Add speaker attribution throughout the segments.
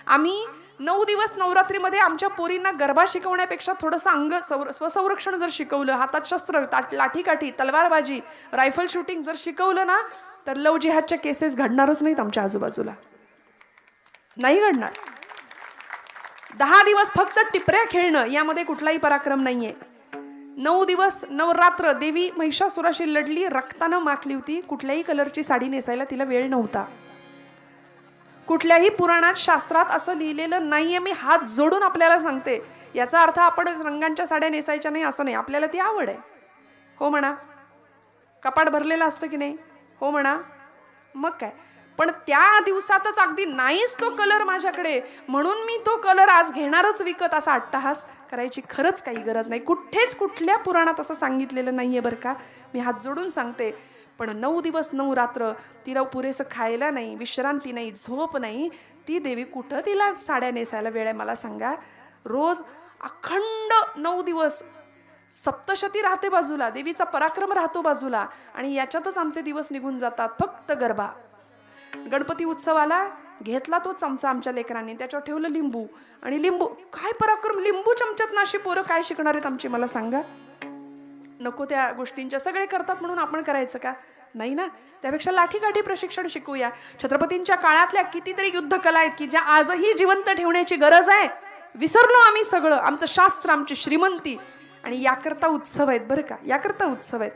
Speaker 1: आम्ही 9 दिवस नवरात्रीमध्ये आमच्या पोरींना गरबा शिकवण्यापेक्षा थोडंसं स्वसंरक्षण जर शिकवलं, हातात शस्त्र, लाठीकाठी, तलवारबाजी, रायफल शूटिंग जर शिकवलं ना, तर लव जिहादच्या केसेस घडणारच नाहीत आमच्या आजूबाजूला, नाही घडणार. 10 दिवस फक्त टिपऱ्या खेळणं यामध्ये कुठलाही पराक्रम नाहीये. 9 दिवस नवरात्र देवी महिषासुराशी लढली, रक्तानं माखली होती. कुठल्याही कलरची साडी नेसायला तिला वेळ नव्हता. कुठल्याही पुराणात शास्त्रात असं लिहिलेलं नाहीये. मी हात जोडून आपल्याला सांगते. याचा अर्थ आपण रंगांच्या साड्या नेसायच्या नाही असं नाही. आपल्याला ती आवड आहे, हो म्हणा. कपाट भरलेलं असतं की नाही, हो म्हणा. मग काय, पण त्या दिवसातच अगदी नाहीच तो कलर माझ्याकडे म्हणून मी तो कलर आज घेणारच विकत, असा अट्टहास करायची खरंच काही गरज नाही. कुठेच कुठल्या पुराणात असं सांगितलेलं नाहीये बरं का. मी हात जोडून सांगते. पण 9 दिवस 9 रात्र तिला पुरेसं खायला नाही, विश्रांती नाही, झोप नाही. ती देवी कुठं तिला साड्या नेसायला वेळ आहे मला सांगा. रोज अखंड 9 दिवस सप्तशती राहते बाजूला, देवीचा पराक्रम राहतो बाजूला, आणि याच्यातच आमचे दिवस निघून जातात. फक्त गरबा. गणपती उत्सवाला घेतला तो चमचा आमच्या लेकरांनी, त्याच्यावर ठेवलं लिंबू, आणि लिंबू काय पराक्रम, लिंबू चमच्यात नाशी पोरं काय शिकणार आहेत आमची मला सांगा. नको त्या गोष्टींच्या सगळे करतात म्हणून आपण करायचं का, नाही ना. त्यापेक्षा लाठीकाठी प्रशिक्षण शिकूया. छत्रपतींच्या काळातल्या कितीतरी युद्धकला आहेत की ज्या आजही जिवंत ठेवण्याची गरज आहे. विसरलो आम्ही सगळं, आमचं शास्त्र, आमची श्रीमंती, आणि याकरता उत्सव आहेत बरं का, याकरता उत्सव आहेत.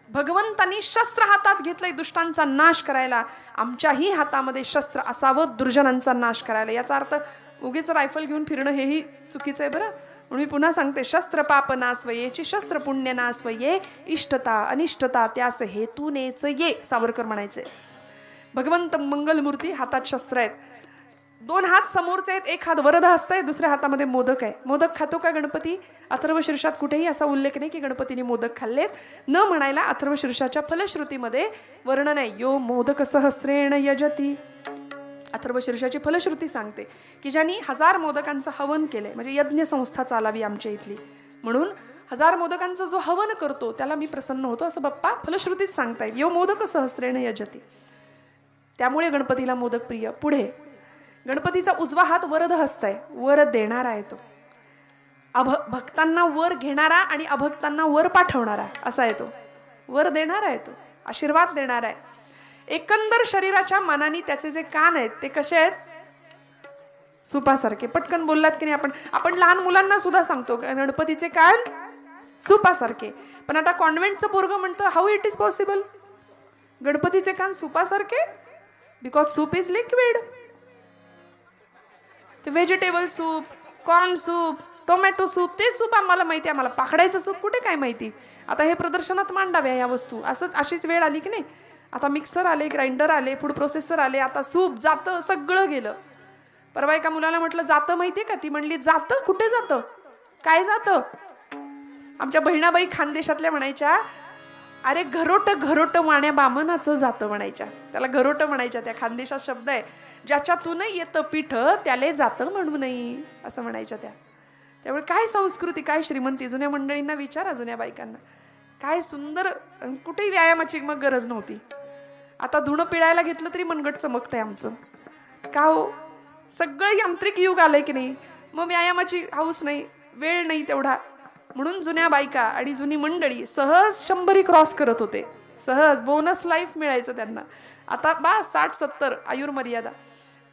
Speaker 1: भगवंतांनी शस्त्र हातात घेतलंय दुष्टांचा नाश करायला. आमच्याही हातामध्ये शस्त्र असावं दुर्जनांचा नाश करायला. याचा अर्थ उगीच रायफल घेऊन फिरणं हेही चुकीचं आहे बरं. म्हणून मी पुन्हा सांगते, शस्त्र पाप नासवयेची, शस्त्र पुण्य नासवये, इष्टता अनिष्टता त्यास हेतूनेच ये, सावरकर म्हणायचे. भगवंत मंगलमूर्ती, हातात शस्त्र आहेत. 2 हात समोरचे आहेत, एक हात वरद हस्त आहे, दुसऱ्या हातामध्ये मोदक आहे. मोदक खातो का गणपती? अथर्वशीर्षात कुठेही असा उल्लेख नाही की गणपतीने मोदक खाल्लेत. न म्हणायला अथर्वशीर्षाच्या फलश्रुतीमध्ये वर्णन आहे. यो मोदक सहस्रेण यजती. अथर्वशीर्षाची फलश्रुती सांगते की ज्यांनी 1000 मोदकांचं हवन केलंय, म्हणजे यज्ञ संस्था चालावी आमच्या इथली, म्हणून 1000 मोदकांचं जो हवन करतो त्याला मी प्रसन्न होतो, असं बाप्पा फलश्रुतीत सांगतायत. यो मोदक सहस्रेण यजती. त्यामुळे गणपतीला मोदक प्रिय. पुढे गणपतीचा उजवा हात वरद हस्त आहे, वर देणारा आहे तो. भक्तांना वर घेणारा आणि अभक्तांना वर पाठवणारा असा आहे तो. वर देणारा आहे तो, आशीर्वाद देणारा आहे. एकंदर शरीराच्या मानाने त्याचे जे कान आहेत ते कसे आहेत? सुपासारखे. पटकन बोललात की नाही. आपण लहान मुलांना सुद्धा सांगतो गणपतीचे कान सुपासारखे. पण आता कॉन्व्हेंटचं पोरगं म्हणतं हाऊ इट इज पॉसिबल, गणपतीचे कान सुपासारखे? Because soup is liquid. ते vegetable soup, corn soup, tomato soup, ते सूप आम्हाला माहिती, आम्हाला पाखडायचं सूप कुठे काय माहिती. आता हे प्रदर्शनात मांडाव्या या वस्तू. अशीच वेळ आली की नाही. आता मिक्सर आले, ग्राइंडर आले, फूड प्रोसेसर आले, आता सूप जातं, सगळं गेलं. परवा एका मुलाला म्हटलं जातं माहितीये का? ती म्हणली जातं? कुठे जातं, काय जातं? आमच्या बहिणाबाई खानदेशातल्या म्हणायच्या, अरे घरोट घरोट वाण्या बामनाचं जातं म्हणायच्या. त्याला घरोट म्हणायच्या. त्या खानदेशात शब्द आहे, ज्याच्यातून येतं पीठ त्याले जातं म्हणू नये, असं म्हणायच्या त्या. त्यामुळे काय संस्कृती, काय श्रीमंती. जुन्या मंडळींना विचारा, जुन्या बायकांना, काय सुंदर. कुठेही व्यायामाची मग गरज नव्हती. आता धुणं पिळायला घेतलं तरी मनगट चमकतंय आमचं. का हो, सगळं यांत्रिक युग आलंय की नाही. मग व्यायामाची हाऊस नाही, वेळ नाही तेवढा. म्हणून जुन्या बायका आणि जुनी मंडळी सहज 100 क्रॉस करत होते. सहज बोनस लाईफ मिळायचं त्यांना. आता 60-70 आयुर्मर्यादा.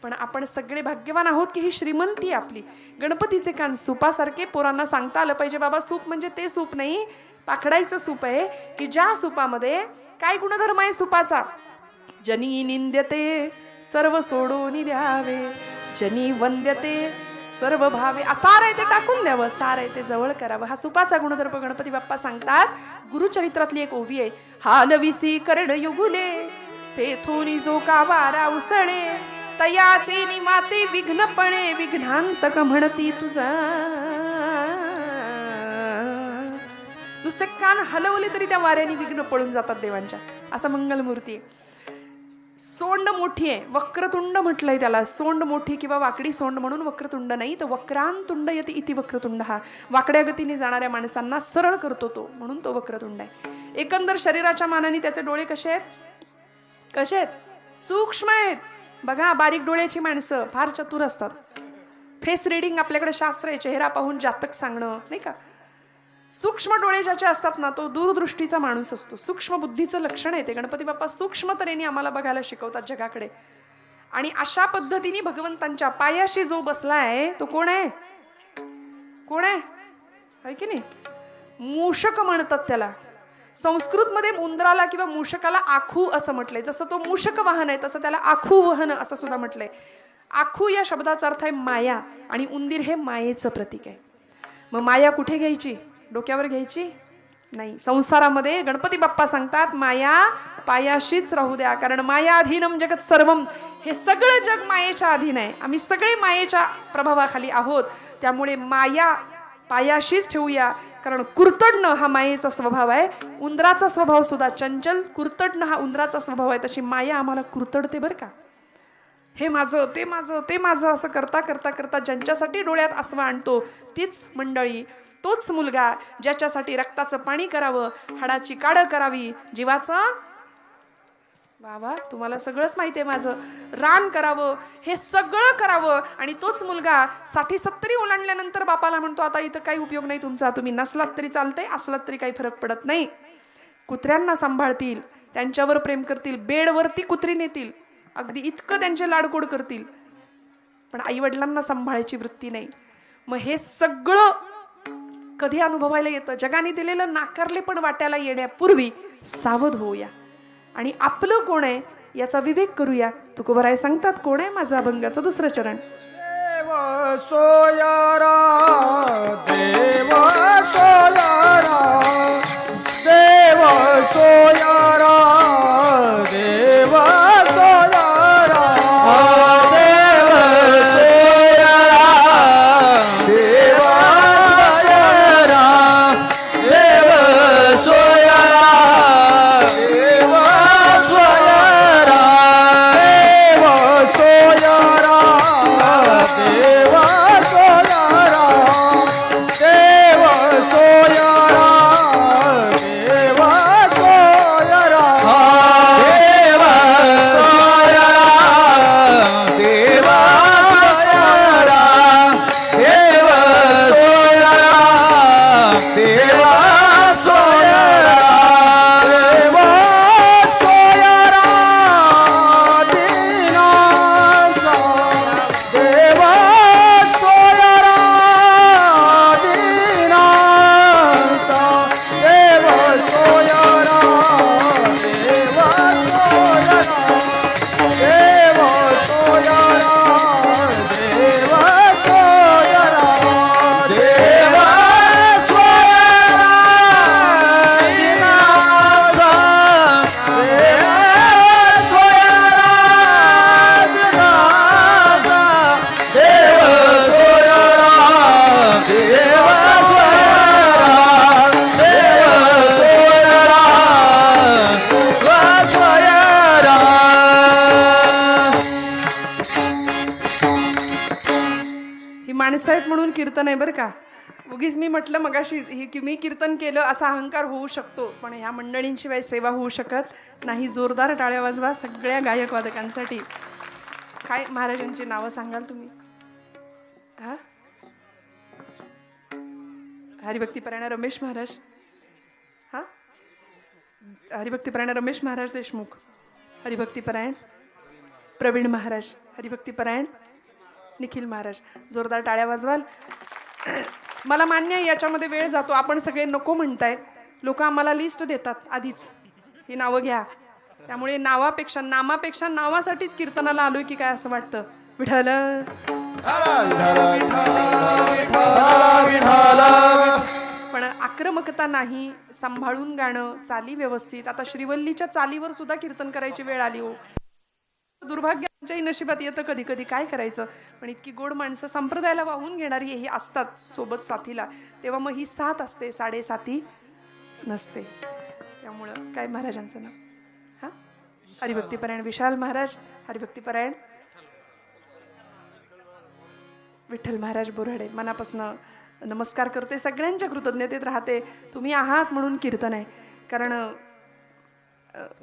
Speaker 1: पण आपण सगळे भाग्यवान आहोत की ही श्रीमंती आपली. गणपतीचे कान सुपासारखे. पोरांना सांगता आलं पाहिजे, बाबा सूप म्हणजे ते सूप नाही, पाखडायचं सूप आहे की ज्या सुपामध्ये काय गुणधर्म आहे सुपाचा. जनी निंद्यते सर्व सोडून द्यावे, जनी वंद्यते सर्व भावे. सार आहे ते टाकून द्यावं, सार आहे ते जवळ करावं. हा सुपाचा गुणधर्म गणपती बाप्पा सांगतात. गुरुचरित्रातली एक ओवी आहे. हालविसी कर्ण युगुले, तेथोनी जो का वारा उसळे, तयाचे निमाते विघ्नपणे, विघ्नांतक म्हणती तुझा. नुसते कान हलवले तरी त्या वाऱ्याने विघ्न पळून जातात देवांच्या. असा मंगलमूर्ती आहे. सोंड मोठी आहे, वक्रतुंड म्हटलंय त्याला. सोंड मोठी किंवा वाकडी सोंड म्हणून वक्रतुंड नाही, तर वक्रांतुंड यती इति वक्रतुंड. हा वाकड्या गतीने जाणाऱ्या माणसांना सरळ करतो तो, म्हणून तो वक्रतुंड आहे. एकंदर शरीराच्या मानाने त्याचे डोळे कसे आहेत? कसे आहेत? सूक्ष्म आहेत. बघा, बारीक डोळ्याची माणसं फार चतुर असतात. फेस रिडिंग आपल्याकडे शास्त्र आहे, चेहरा पाहून जातक सांगणं, नाही का. सूक्ष्म डोळे ज्याचे असतात ना, तो दूरदृष्टीचा माणूस असतो. सूक्ष्म बुद्धीचं लक्षण आहे ते. गणपती बाप्पा सूक्ष्म तऱ्हेने आम्हाला बघायला शिकवतात जगाकडे. आणि अशा पद्धतीने भगवंतांच्या पायाशी जो बसलाय तो कोण आहे? कोण आहे की नाही? मूषक म्हणतात त्याला. संस्कृतमध्ये उंदराला किंवा मूषकाला आखू असं म्हटलंय. जसं तो मूषक वाहन आहे तसं त्याला आखू वाहन असं सुद्धा म्हटलंय. आखू या शब्दाचा अर्थ आहे माया, आणि उंदीर हे मायेचं प्रतीक आहे. मग माया कुठे घ्यायची? डोक्यावर घ्यायची नाही. संसारामध्ये गणपती बाप्पा सांगतात माया पायाशीच राहू द्या, कारण मायाधीनम जगत सर्वम. हे सगळं जग मायेच्या अधीन आहे. आम्ही सगळे मायेच्या प्रभावाखाली आहोत. त्यामुळे माया पायाशीच ठेवूया, कारण कुरतडणं हा मायेचा स्वभाव आहे. उंदराचा स्वभाव सुद्धा चंचल, कुरतडणं हा उंदराचा स्वभाव आहे. तशी माया आम्हाला कुरतडते बरं का. हे माझं, ते माझं, ते माझं असं करता करता करता ज्यांच्यासाठी डोळ्यात आसवा आणतो तीच मंडळी, तोच मुलगा ज्याच्यासाठी रक्ताचं पाणी करावं, हाडाची काढ करावी, जीवाचं बाबा तुम्हाला सगळंच माहिती आहे माझं, रान करावं, हे सगळं करावं. आणि तोच मुलगा 60-70 ओलांडल्यानंतर बापाला म्हणतो आता इथं काही उपयोग नाही तुमचा, तुम्ही नसलात तरी चालतंय, असलात तरी काही फरक पडत नाही. कुत्र्यांना सांभाळतील, त्यांच्यावर प्रेम करतील, बेडवरती कुत्री नेतील, अगदी इतकं त्यांचे लाडकोड करतील, पण आई वडिलांना सांभाळायची वृत्ती नाही. मग हे सगळं कधी अनुभवायला येतं? जगाने दिलेलं नाकारले पण वाट्याला येण्यापूर्वी सावध होऊया आणि आपलं कोण आहे याचा विवेक करूया. तुकोबराय सांगतात कोण आहे माझं अभंगाचं दुसरं चरण.
Speaker 2: देव सोयारा देव सोयारा देव सोयारा देव सोयारा देव सोयारा देव सोयारा देव सोयारा देव सोयारा देव सोयारा देव सोयारा देव सोयारा देव सोयारा देव सोयारा देव सोयारा देव सोयारा देव सोयारा देव सोयारा दीनांचा देव सोयारा दीनांचा देव सोयारा देव सोयारा देव सोयारा देव सोयारा देव
Speaker 1: ही माणसं आहेत म्हणून कीर्तन आहे बरं का. उगीच मी म्हटलं मगाशी की मी कीर्तन केलं असा अहंकार होऊ शकतो, पण ह्या मंडळींशिवाय सेवा होऊ शकत नाही. जोरदार टाळ्या वाजवा सगळ्या गायक वादकांसाठी. काय महाराजांची नावं सांगाल तुम्ही? हा, हरिभक्तीपरायण रमेश महाराज, हा हरिभक्तीपरायण रमेश महाराज देशमुख, हरिभक्तीपरायण प्रवीण महाराज, हरिभक्तीपरायण निखिल महाराज. जोरदार टाळ्या वाजवाल. मला मान्य आहे याच्यामध्ये वेळ जातो, आपण सगळे नको म्हणतायत. लोक आम्हाला लिस्ट देतात आधीच, ही नावं घ्या. त्यामुळे नामापेक्षा नावासाठीच कीर्तनाला आलोय की काय असं वाटतं. विठ्ठल पण आक्रमकता नाही, सांभाळून गाणं, चाली व्यवस्थित. आता श्रीवल्लीच्या चालीवर सुद्धा कीर्तन करायची वेळ आली हो. दुर्भाग्य आमच्याही नशिबात येतं कधी कधी, काय करायचं. पण इतकी गोड माणसं संप्रदायाला वाहून घेणारी ही असतात सोबत साथीला, तेव्हा मग ही साथ असते, साडेसाती नसते. त्यामुळं काय महाराजांचं नाव, हा हरिभक्तीपरायण विशाल महाराज, हरिभक्तीपरायण विठ्ठल महाराज बोराडे. मनापासून नमस्कार करते, सगळ्यांच्या कृतज्ञतेत राहते. तुम्ही आहात म्हणून कीर्तन आहे, कारण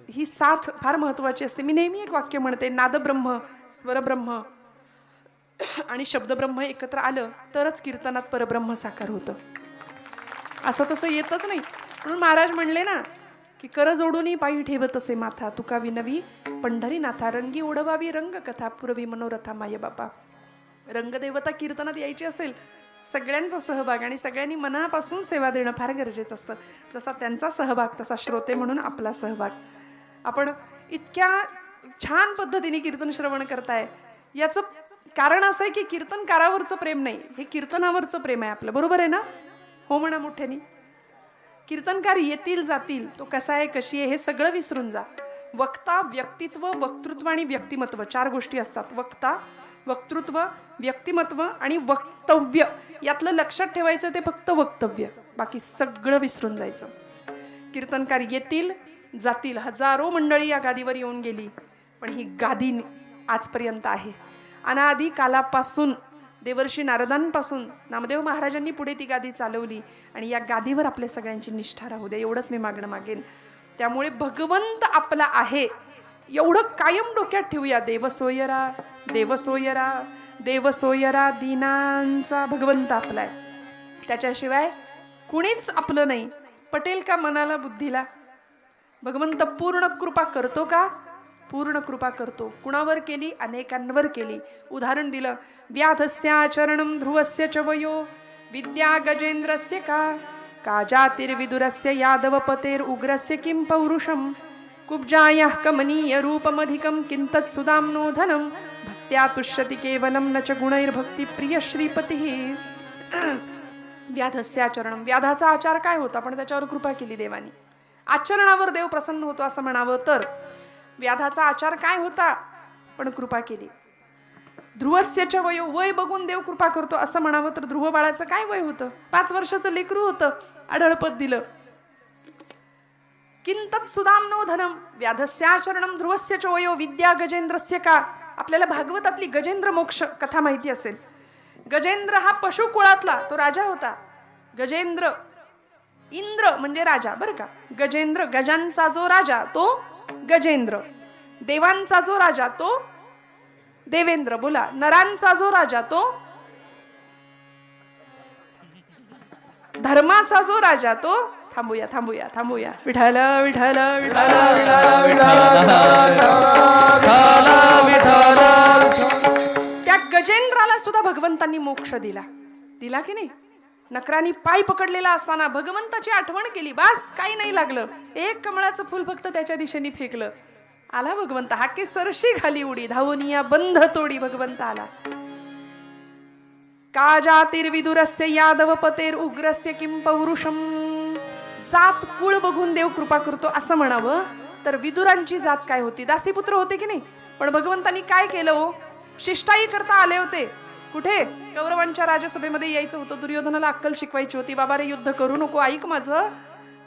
Speaker 1: ही साथ फार महत्वाची असते. मी नेहमी एक वाक्य म्हणते, नादब्रह्म स्वरब्रह्म आणि शब्दब्रह्म एकत्र आलं तरच कीर्तनात परब्रह्म साकार होतं. असं तसं येतच नाही. म्हणून महाराज म्हणले ना की कर जोडून पायी ठेवत असे माथा, तुका विनवी पंढरीनाथा, रंगी ओढवावी रंग कथा, पुरवी मनोरथा माय बापा. रंगदेवता कीर्तनात यायची असेल सगळ्यांचा सहभाग आणि सगळ्यांनी मनापासून सेवा देणं फार गरजेचं असतं. जसा त्यांचा सहभाग तसा श्रोते म्हणून आपला सहभाग. आपण इतक्या छान पद्धतीने कीर्तन श्रवण करताय याचं कारण असं आहे की कीर्तनकारावरचं प्रेम नाही, हे कीर्तनावरचं प्रेम आहे आपलं. बरोबर आहे ना? हो म्हणा मोठ्यानी. कीर्तनकार येतील जातील, तो कसा आहे कशी आहे हे सगळं विसरून जा. वक्ता, व्यक्तित्व, वक्तृत्व आणि व्यक्तिमत्व 4 गोष्टी असतात. वक्ता, वक्तृत्व, व्यक्तिमत्व आणि वक्तव्य. यातलं लक्षात ठेवायचं ते फक्त वक्तव्य, बाकी सगळं विसरून जायचं. कीर्तनकार येतील जातील, हजारो मंडळी या गादीवर येऊन गेली, पण ही गादी आजपर्यंत आहे. अनादी कालापासून देवर्षी नारदांपासून नामदेव महाराजांनी पुढे ती गादी चालवली आणि या गादीवर आपल्या सगळ्यांची निष्ठा राहू द्या, एवढंच मी मागणं मागेन. त्यामुळे भगवंत आपला आहे एवढं कायम डोक्यात ठेवूया. देवसोयरा देवसोयरा देवसोयरा, दीनांचा भगवंत आपला आहे, त्याच्याशिवाय कुणीच आपलं नाही. पटेल का मनाला बुद्धीला? भगवंत पूर्ण कृपा करतो का? पूर्ण कृपा करतो. कुणावर केली? अनेकांवर केली. उदाहरण दिलं, व्याधस्याचरणं ध्रुवस्य च वयो विद्या गजेंद्रस्य का जातिर्विदुरस्य यादवपतेर उग्रस्य किं पौरुषम कुब्जायाः कमनीय रूपमधिकं किंतत् सुदाम्नो धनं भक्त्या तुष्यति केवलं न च गुणैर्भक्ति प्रिय श्रीपतिः. व्याधस्याचरणं, व्याधाचा आचार काय होता पण त्याच्यावर कृपा केली देवानी. आचरणावर देव प्रसन्न होतो असं म्हणावं तर व्याधाचा आचार काय होता पण कृपा केली. ध्रुवस्यच वयो, वय बघून देव कृपा करतो असं म्हणावं तर ध्रुव बाळाचं काय वय होतं? 5 वर्षाचं लेकरू होतं, आढळपद दिलं. किंतत् सुदाम्नो धनम व्याधस्याचरणं ध्रुवस्यच वयो विद्या गजेंद्रस्य का. आपल्याला भागवतातली गजेंद्र मोक्ष कथा माहिती असेल. गजेंद्र हा पशुकुळातला तो राजा होता. गजेंद्र, इंद्र म्हणजे राजा बरं का. गजेंद्र, गजांचा जो राजा तो गजेंद्र, देवांचा जो राजा तो देवेंद्र. बोला, नरांचा जो राजा तो धर्माचा जो राजा तो थांबूया थांबूया थांबूया विठ्ठल विठ्ठल विठ्ठल त्या गजेंद्राला सुद्धा भगवंतांनी मोक्ष दिला. दिला की नाही? नकरानी पाय पकडलेला असताना भगवंताची आठवण केली, बास काही नाही लागलं. एक कमळाचं फुल फक्त त्याच्या दिशेने फेकलं, आला भगवंत. हाके सरशी घाली उडी धावनिया बंध तोडी भगवंत आला. का जातिर्विदुरस्य यादव पतेर उग्रस्य किं पौरुषम. जात कुळ बघून देव कृपा करतो असं म्हणावं तर विदुरांची जात काय होती? दासीपुत्र होते की नाही? पण भगवंतांनी काय केलं हो? शिष्टाई करता आले होते. कुठे? कौरवांच्या राजसभेमध्ये यायचं होतं. दुर्योधनाला अक्कल शिकवायची होती. बाबा रे युद्ध करू नको, ऐक माझं.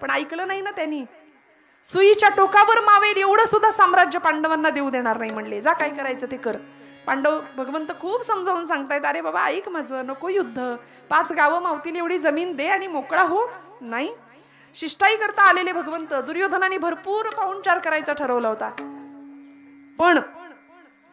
Speaker 1: पण ऐकलं नाही ना त्यांनी. सुईच्या टोकावर मावेल एवढं सुद्धा साम्राज्य पांडवांना देऊ देणार नाही म्हणले. जा काय करायचं ते कर. पांडव भगवंत खूप समजावून सांगतायत, अरे बाबा ऐक माझं, नको युद्ध, 5 गावं मावतील एवढी जमीन दे आणि मोकळा हो. नाही, शिष्टाई करता आलेले भगवंत. दुर्योधनाने भरपूर पाहुणचार करायचा ठरवला होता, पण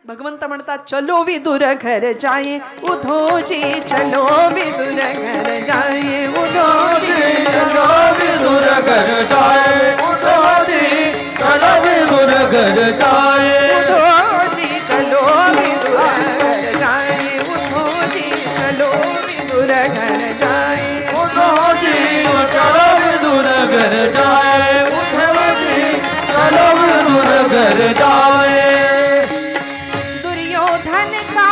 Speaker 1: भगवंत म्हणतात चलो विदुर घर जाये उधोजी, चलो विदुर घर जाये उधोजी,
Speaker 2: चलो विदुर घर जाए उधोजी, चलो विदुर घर जाए
Speaker 1: उधोजी, चलो विदुर घर जाये उधोजी, चलो विदुर घर जाये
Speaker 2: उधोजी, चलो विदुर घर जाए उधोजी, चलो विदुर घर जाए.
Speaker 1: दुर्योधन का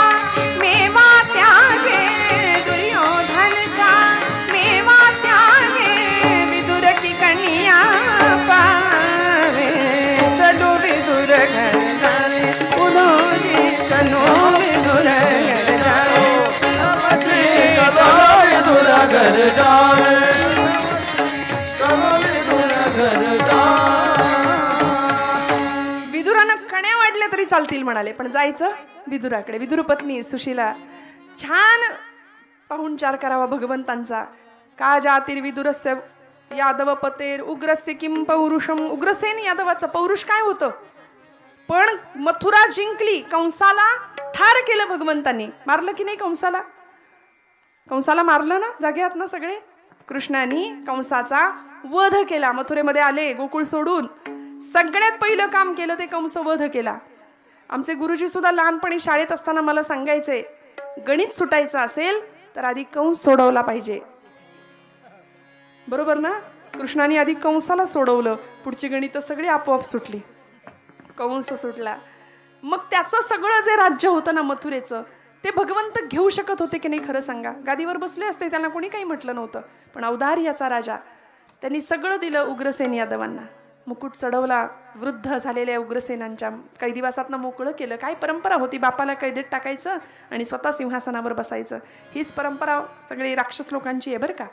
Speaker 1: मेवा त्यागे, दुर्योधन का मेवा त्यागे, विदुर की कन्या पावे, चलो विदुर घर जाए उधोजी, चलो विदुर घर जाए
Speaker 2: चलो विदुर घर जाए, चलो विदुर घर जाए.
Speaker 1: विदुरानं कण्या वाढल्या तरी चालतील म्हणाले, पण जायचं विदुराकडे. विदुर पत्नी सुशीला छान पाहुणचार करावा भगवंतांचा. का जातिर्विदुरस्य यादव पतेर उग्रस्य किं पौरुषम. उग्रसेन यादवाचं पौरुष काय होतं? पण मथुरा जिंकली, कंसाला ठार केलं भगवंतांनी. मारलं की नाही कंसाला? कंसाला मारलं ना, जागे आहात ना सगळे? कृष्णाने कंसाचा वध केला. मथुरेमध्ये आले गोकुळ सोडून, सगळ्यात पहिलं काम केलं ते कंस वध केला. आमचे गुरुजी सुद्धा लहानपणी शाळेत असताना मला सांगायचे, गणित सुटायचं असेल तर आधी कंस सोडवला पाहिजे. बरोबर ना? कृष्णाने आधी कंसाला सोडवलं, पुढची गणित सगळी आपोआप सुटली. कंस सुटला. मग त्याचं सगळं जे राज्य होतं ना मथुरेचं, ते भगवंत घेऊ शकत होते की नाही खरं सांगा? गादीवर बसले असते, त्यांना कोणी काही म्हटलं नव्हतं. पण औदार्याचा राजा, त्यांनी सगळं दिलं उग्रसेन यादवांना. मुकुट चढवला, वृद्ध झालेल्या उग्रसेनांच्या काही दिवसातनं मोकळं केलं. काय परंपरा होती, बापाला कैदेत टाकायचं आणि स्वतः सिंहासनावर बसायचं. हीच परंपरा सगळी राक्षस लोकांची आहे बरं का.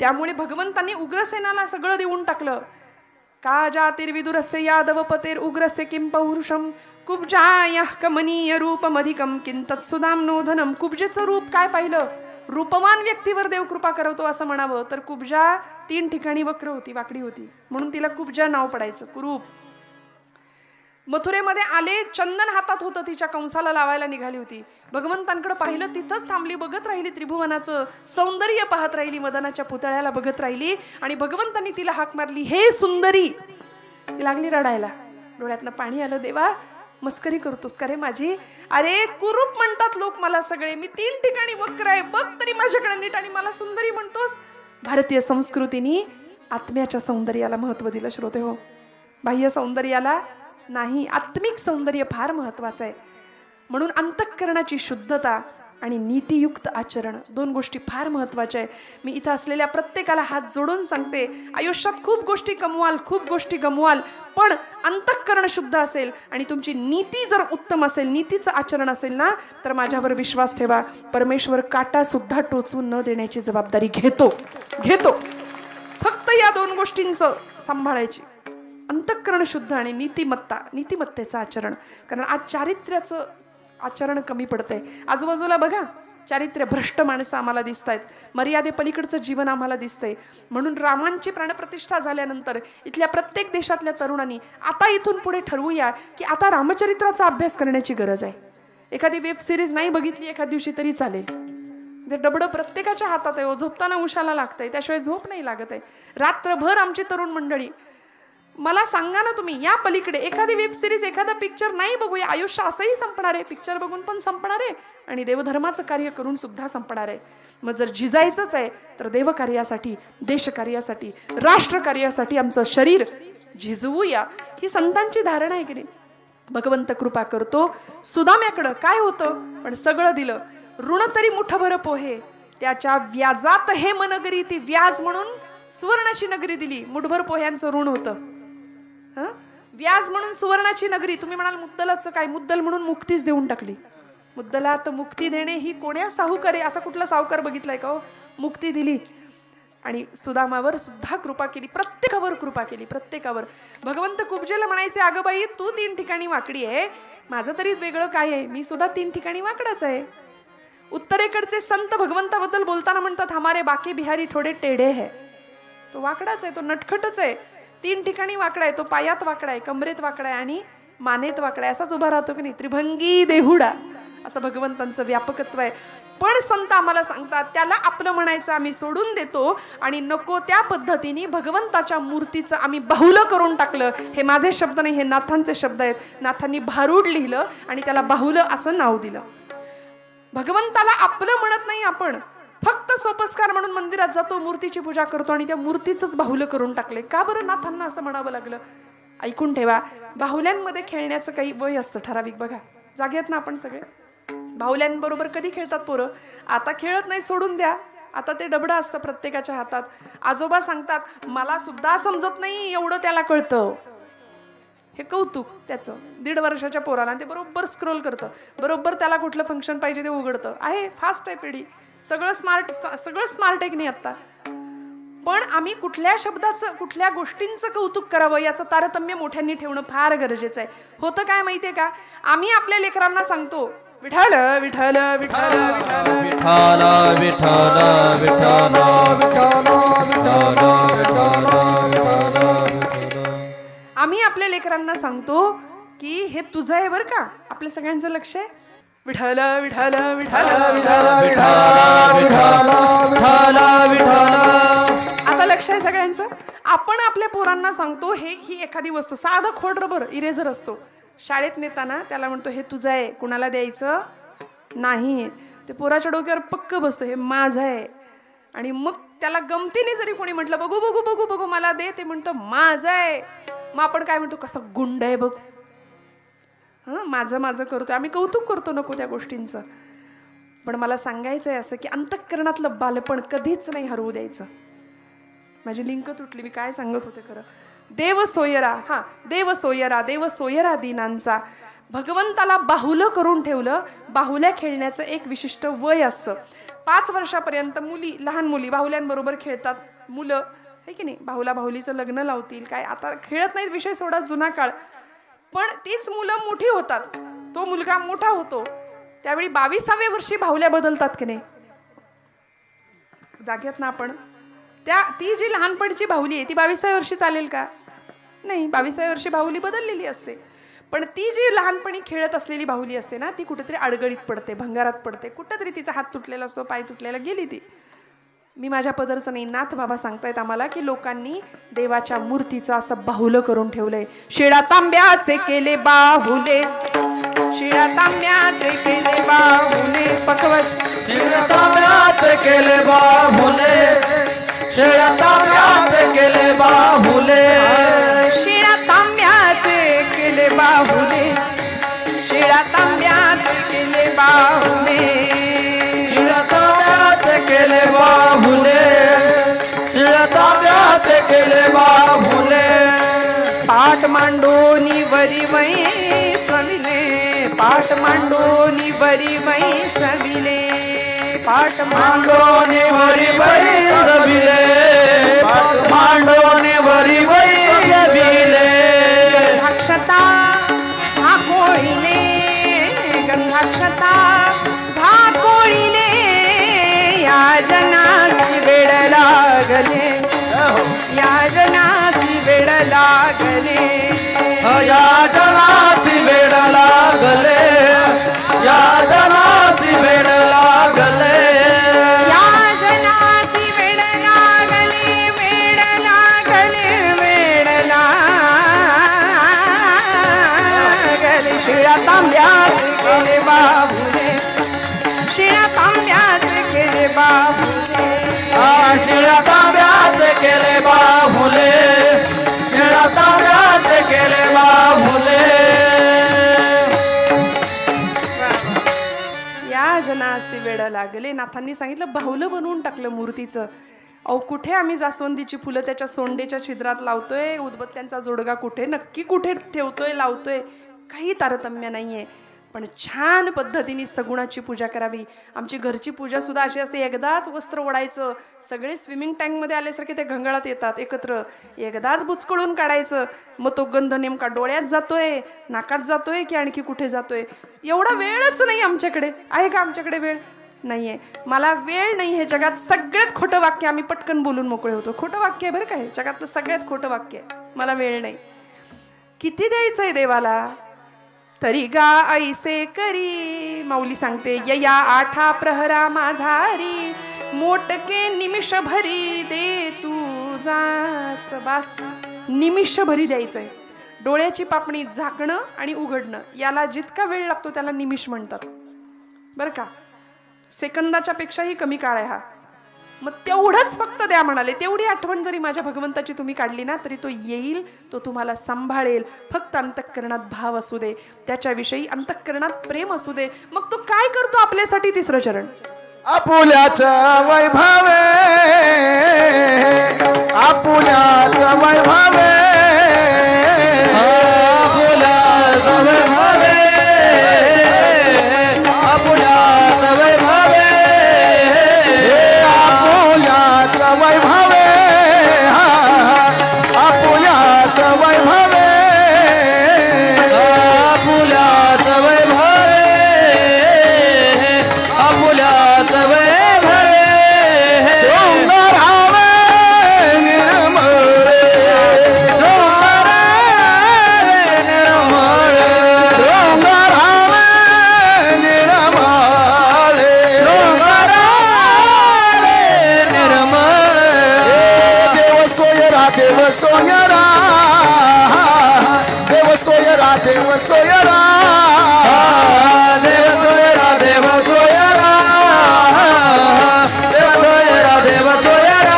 Speaker 1: त्यामुळे भगवंतांनी उग्रसेनाला सगळं देऊन टाकलं. का जातिर्विदुरस्य यादव पतेर उग्रस्य किं पौरुषम कुब्जायाः कमनीय रूपमधिकम किंतत् सुदाम्नोधनम. कुब्जेचं रूप काय पाहिलं? रूपवान व्यक्तीवर देव कृपा करवतो असं म्हणावं तर कुब्जा 3 ठिकाणी वक्र होती, वाकडी होती, म्हणून तिला कुब्जा नाव पडायचं, कुरूप. मथुरेमध्ये आले, चंदन हातात होतं, तिच्या कंसाला लावायला निघाली होती. भगवंतांकडे पाहिलं, तिथंच थांबली, बघत राहिली, त्रिभुवनाचं सौंदर्य पाहत राहिली, मदनाच्या पुतळ्याला बघत राहिली. आणि भगवंतांनी तिला हाक मारली, हे सुंदरी. ती लागली रडायला, डोळ्यातनं पाणी आलं. देवा, मस्करी करतोस का रे माझी? अरे कुरूप म्हणतात लोक मला सगळे, मी 3 ठिकाणी वक्र आहे, बघ तरी माझ्याकडे नीट, आणि मला सुंदरी म्हणतोस? भारतीय संस्कृतीने आत्म्याच्या सौंदर्याला महत्व दिलं श्रोते हो, बाह्य सौंदर्याला नाही. आत्मिक सौंदर्य फार महत्वाचं आहे. म्हणून अंतःकरणाची शुद्धता आणि नीतियुक्त आचरण 2 गोष्टी फार महत्वाच्या आहे. मी इथं असलेल्या प्रत्येकाला हात जोडून सांगते, आयुष्यात खूप गोष्टी कमवाल, खूप गोष्टी गमवाल, पण अंतःकरण शुद्ध असेल आणि तुमची नीती जर उत्तम असेल, नीतीचं आचरण असेल ना, तर माझ्यावर विश्वास ठेवा, परमेश्वर काटा सुद्धा टोचून न देण्याची जबाबदारी घेतो. फक्त या 2 गोष्टींचं सांभाळायची, अंतःकरण शुद्ध आणि नीतिमत्तेचं आचरण. कारण आज चारित्र्याचं आचरण कमी पडतंय. आजूबाजूला बघा, चारित्र्य भ्रष्ट माणसं आम्हाला दिसत आहेत, मर्यादे पलीकडचं जीवन आम्हाला दिसतंय. म्हणून रामांची प्राणप्रतिष्ठा झाल्यानंतर इथल्या प्रत्येक देशातल्या तरुणांनी आता इथून पुढे ठरवूया की आता रामचरित्राचा अभ्यास करण्याची गरज आहे. एखादी वेब सिरीज नाही बघितली एखाद दिवशी तरी चालेल, ते डबडं प्रत्येकाच्या हातात आहे. झोपताना उशाला लागतंय, त्याशिवाय झोप नाही लागत आहे. रात्रभर आमची तरुण मंडळी, मला सांगा ना तुम्ही, या पलीकडे एखादी वेब सिरीज, एखादा पिक्चर नाही बघूया, आयुष्य असंही संपणार आहे, पिक्चर बघून पण संपणार आहे आणि देवधर्माचं कार्य करून सुद्धा संपणार आहे. मग जर झिजायचंच आहे तर देवकार्यासाठी, देशकार्यासाठी, राष्ट्रकार्यासाठी आमचं शरीर झिजवूया, ही संतांची धारणा आहे की नाही. भगवंत कृपा करतो. सुदाम्याकडं काय होतं, पण सगळं दिलं. ऋण तरी मुठभर पोहे, त्याच्या व्याजात हे मनगरी. ती व्याज म्हणून सुवर्णाची नगरी दिली. मुठभर पोह्यांचं ऋण होतं, व्याज म्हणून सुवर्णाची नगरी. तुम्ही म्हणाल मुद्दलाचं काय? मुद्दल म्हणून मुक्तीच देऊन टाकली. मुद्दलात मुक्ती देणे ही कोण्या साहूकार आहे? असा कुठला सावकार बघितलाय का हो? मुक्ती दिली. आणि सुदामावर सुद्धा कृपा केली, प्रत्येकावर कृपा केली, प्रत्येकावर. भगवंत कुब्जेला म्हणायचे, अगं बाई, तू 3 ठिकाणी वाकडी आहे, माझं तरी वेगळं काय आहे, मी सुद्धा 3 ठिकाणी वाकडाच आहे. उत्तरेकडचे संत भगवंताबद्दल बोलताना म्हणतात, हमारे बाकी बिहारी थोडे टेढे है. तो वाकडाच आहे, तो नटखटच आहे. 3 ठिकाणी वाकडा आहे, तो पायात वाकडा आहे, कमरेत वाकडा आहे आणि मानेत वाकडा आहे. असाच उभा राहतो की नाही, त्रिभंगी देहुडा, असं भगवंतांचं व्यापकत्व आहे. पण संत आम्हाला सांगतात, त्याला आपलं म्हणायचं आम्ही सोडून देतो आणि नको त्या पद्धतीने भगवंताच्या मूर्तीचं आम्ही बाहुलं करून टाकलं. हे माझे शब्द नाही, हे नाथांचे शब्द आहेत. नाथांनी भारूड लिहिलं आणि त्याला बाहुलं असं नाव दिलं. भगवंताला आपलं म्हणत नाही आपण, फक्त सोपस्कार म्हणून मंदिरात जातो, मूर्तीची पूजा करतो आणि त्या मूर्तीचंच बाहुलं करून टाकले. का बरं नाथांना असं म्हणावं लागलं? ऐकून ठेवा, बाहुल्यांमध्ये खेळण्याचं काही वय असतं ठराविक. बघा, जागेत ना आपण सगळे, बाहुल्यांबरोबर कधी खेळतात पोरं? आता खेळत नाही, सोडून द्या. आता ते डबडं असतं प्रत्येकाच्या हातात. आजोबा सांगतात, मला सुद्धा समजत नाही एवढं त्याला कळतं. हे कौतुक त्याचं 1.5 वर्षाच्या पोराला, ते बरोबर स्क्रोल करतं, बरोबर त्याला कुठलं फंक्शन पाहिजे ते उघडतं. आहे, फास्ट आहे पिढी, सगळं स्मार्ट आहे की नाही आत्ता. पण आम्ही कुठल्या शब्दाचं, कुठल्या गोष्टींचं कौतुक करावं याचं तारतम्य मोठ्यांनी ठेवणं फार गरजेचं आहे. होतं काय माहितीये का, आम्ही आपल्या लेकरांना सांगतो, विठ्ठल विठ्ठल विठ्ठल विठ्ठल विठ्ठल. आम्ही आपल्या लेकरांना सांगतो की हे तुझं आहे बरं का. आपल्या सगळ्यांचं लक्ष आहे. विठ्ठल विठ्ठल विठ्ठल
Speaker 2: विठ्ठल विठ्ठल विठ्ठल विठ्ठल.
Speaker 1: आता लक्ष आहे सगळ्यांचं. आपण आपल्या पोरांना सांगतो ही एखादी वस्तू, साधं खोड रबर इरेझर असतो, शाळेत नेताना त्याला म्हणतो हे तुझं आहे, कुणाला द्यायचं नाही. ते पोराच्या डोक्यावर पक्क बसतं, हे माझं आहे. आणि मग त्याला गमतीने जरी कोणी म्हटलं बघू बघू बघू बघू मला दे, ते म्हणतो माझं आहे. मग आपण काय म्हणतो, कसं गुंड आहे बघ, माझं माझं करतोय. आम्ही कौतुक करतो नको त्या गोष्टींचं. पण मला सांगायचं आहे असं की अंतःकरणातलं बालपण कधीच नाही हरवू द्यायचं. माझी लिंक तुटली, मी काय सांगत होते खरं. देव सोयरा, देव सोयरा, देव सोयरा दिनांचा. भगवंताला बाहुलं करून ठेवलं. बाहुल्या खेळण्याचं एक विशिष्ट वय असतं. 5 वर्षापर्यंत मुली, लहान मुली बाहुल्यांबरोबर खेळतात. मुलं आहे की नाही, बाहुला बाहुलीचं लग्न लावतील, काय आता खेळत नाहीत, विषय सोडा, जुना काळ. पण तीच मुलं मोठी होतात, तो मुलगा मोठा होतो, त्यावेळी 22व्या वर्षी बाहुल्या बदलतात की नाही, जाग्यात ना आपण. ती जी लहानपणची बाहुली आहे ती 22व्या वर्षी चालेल का? नाही, 22व्या वर्षी बाहुली बदललेली असते. पण ती जी लहानपणी खेळत असलेली बाहुली असते ना, ती कुठेतरी अडगळीत पडते, भंगारात पडते, कुठेतरी तिचा हात तुटलेला असतो, पाय तुटलेला, गेली ती. मी माझ्या पदरचं नाही, नाथ बाबा सांगतायत आम्हाला की लोकांनी देवाच्या मूर्तीचं असं बाहुलं करून ठेवलंय. शिळा तांब्याचे केले बाहुले, शिळा तांब्याचे केले बाहुले, पकवत
Speaker 2: शिळा तांब्याचे केले बाहुले, शिळा तांब्याचे केले बाहुले,
Speaker 1: शिळा तांब्याचे केले बाहुले, शिळा तांब्याचे केले बाहुले,
Speaker 2: शिळा तांब्याचे केले बाहुले, शिळा तांब्याचे केले बाहुले.
Speaker 1: पाठ मांडोनी वरी मै सविले, पाठ मांडोनी वरी मै सविले, पाठ
Speaker 2: मांडोनी वरी वरी सविले, पाठ मांडोनी वरी वरी सविले.
Speaker 1: गंधाक्षता झाकोळीले, गंधाक्षता झाकोळीले, या जनासी वेळ लागले, या जनासी वेळ लागले,
Speaker 2: या जनासी वेळ लागले, या जनासी वेळ लागले,
Speaker 1: या जनासी वेळ लागले, वेळ लागले, वेळ लागले. शिळा तांब्याचे केले बाबुले, शिळा तांब्याचे केले बाबुले,
Speaker 2: शिळा तांब्याचे केले बाहुले, शिळा तांब्याचे केले बाहुले.
Speaker 1: या जनासी वेळ लागले. नाथांनी सांगितलं बाहुलं बनवून टाकलं मूर्तीचं. अहो कुठे आम्ही जास्वंदीची फुलं त्याच्या सोंडेच्या छिद्रात लावतोय, उदबत्त्यांचा जोडगा कुठे नक्की कुठे ठेवतोय, लावतोय, काही तारतम्य नाहीये. पण छान पद्धतीने सगुणाची पूजा करावी. आमची घरची पूजा सुद्धा अशी असते, एकदाच वस्त्र ओढायचं, सगळे स्विमिंग टँकमध्ये आल्यासारखे ते घंगाळात येतात एकत्र, एकदाच बुचकळून काढायचं. मग तो गंध नेमका डोळ्यात जातोय, नाकात जातोय की आणखी कुठे जातोय. एवढा वेळच नाही आमच्याकडे. आहे का आमच्याकडे वेळ? नाहीये. मला वेळ नाही. हे जगात सगळ्यात खोटं वाक्य, आम्ही पटकन बोलून मोकळे होतो, खोटं वाक्य आहे बरं का हे, जगातलं सगळ्यात खोटं वाक्य आहे, मला वेळ नाही. किती द्यायचंय देवाला? तरी गा ऐसे करी. माऊली सांगते, यया आठा प्रहरा माझारी, मोटके निमिष भरी दे तुझाच. बास, निमिष भरी द्यायचंय. डोळ्याची पापणी झाकणं आणि उघडणं याला जितका वेळ लागतो त्याला निमिष म्हणतात बरं का. सेकंदाच्या पेक्षाही कमी काळ आहे हा. मग तेवढंच फक्त द्या म्हणाले. तेवढी आठवण जरी माझ्या भगवंताची तुम्ही काढली ना तरी तो येईल, तो तुम्हाला सांभाळेल. फक्त अंतःकरणात भाव असू दे, त्याच्याविषयी अंतःकरणात प्रेम असू दे. मग तो काय करतो आपल्यासाठी? 3रं चरण.
Speaker 2: आपुल्याच वैभवे, आपुल्याच वैभवे, आपुल्याच वैभवे, आपुल्याच वैभवे, आपुल्याच वैभवे, आपुल्याच वैभवे, आपुल्याच वैभवे, आपुल्याच वैभवे. डोंगरावे निर्मळे, सोयरा देव सोयरा देव सोयरा देव सोयरा देव सोयरा देव सोयरा देव सोयरा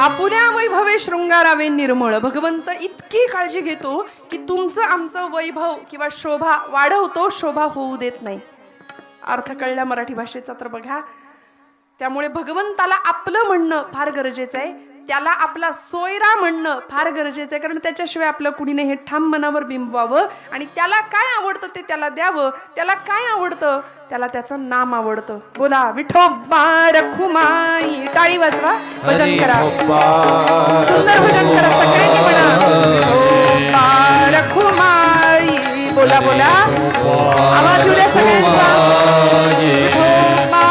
Speaker 1: आपुल्या वैभवे शृंगारावे निर्मळ. भगवंत इतकी काळजी घेतो की तुमचं आमचं वैभव किंवा शोभा वाढवतो, शोभा होऊ देत नाही. अर्थ कळला मराठी भाषेचा तर बघा. त्यामुळे भगवंताला आपलं म्हणणं फार गरजेचं आहे, त्याला आपला सोयरा म्हणणं फार गरजेचं आहे. कारण त्याच्याशिवाय आपलं कुणी नाही हे ठाम मनावर बिंबवावं आणि त्याला काय आवडतं ते त्याला द्यावं. त्याला काय आवडतं, त्याला त्याचं नाम आवडतं. बोला विठोबा रखुमाई. टाळी वाजवा, भजन करा, सुंदर भजन करा सगळ्यांनी म्हणा विठोबा रखुमाई. बोला बोला, आवाज येऊ द्या सगळ्यांचा. विठोबा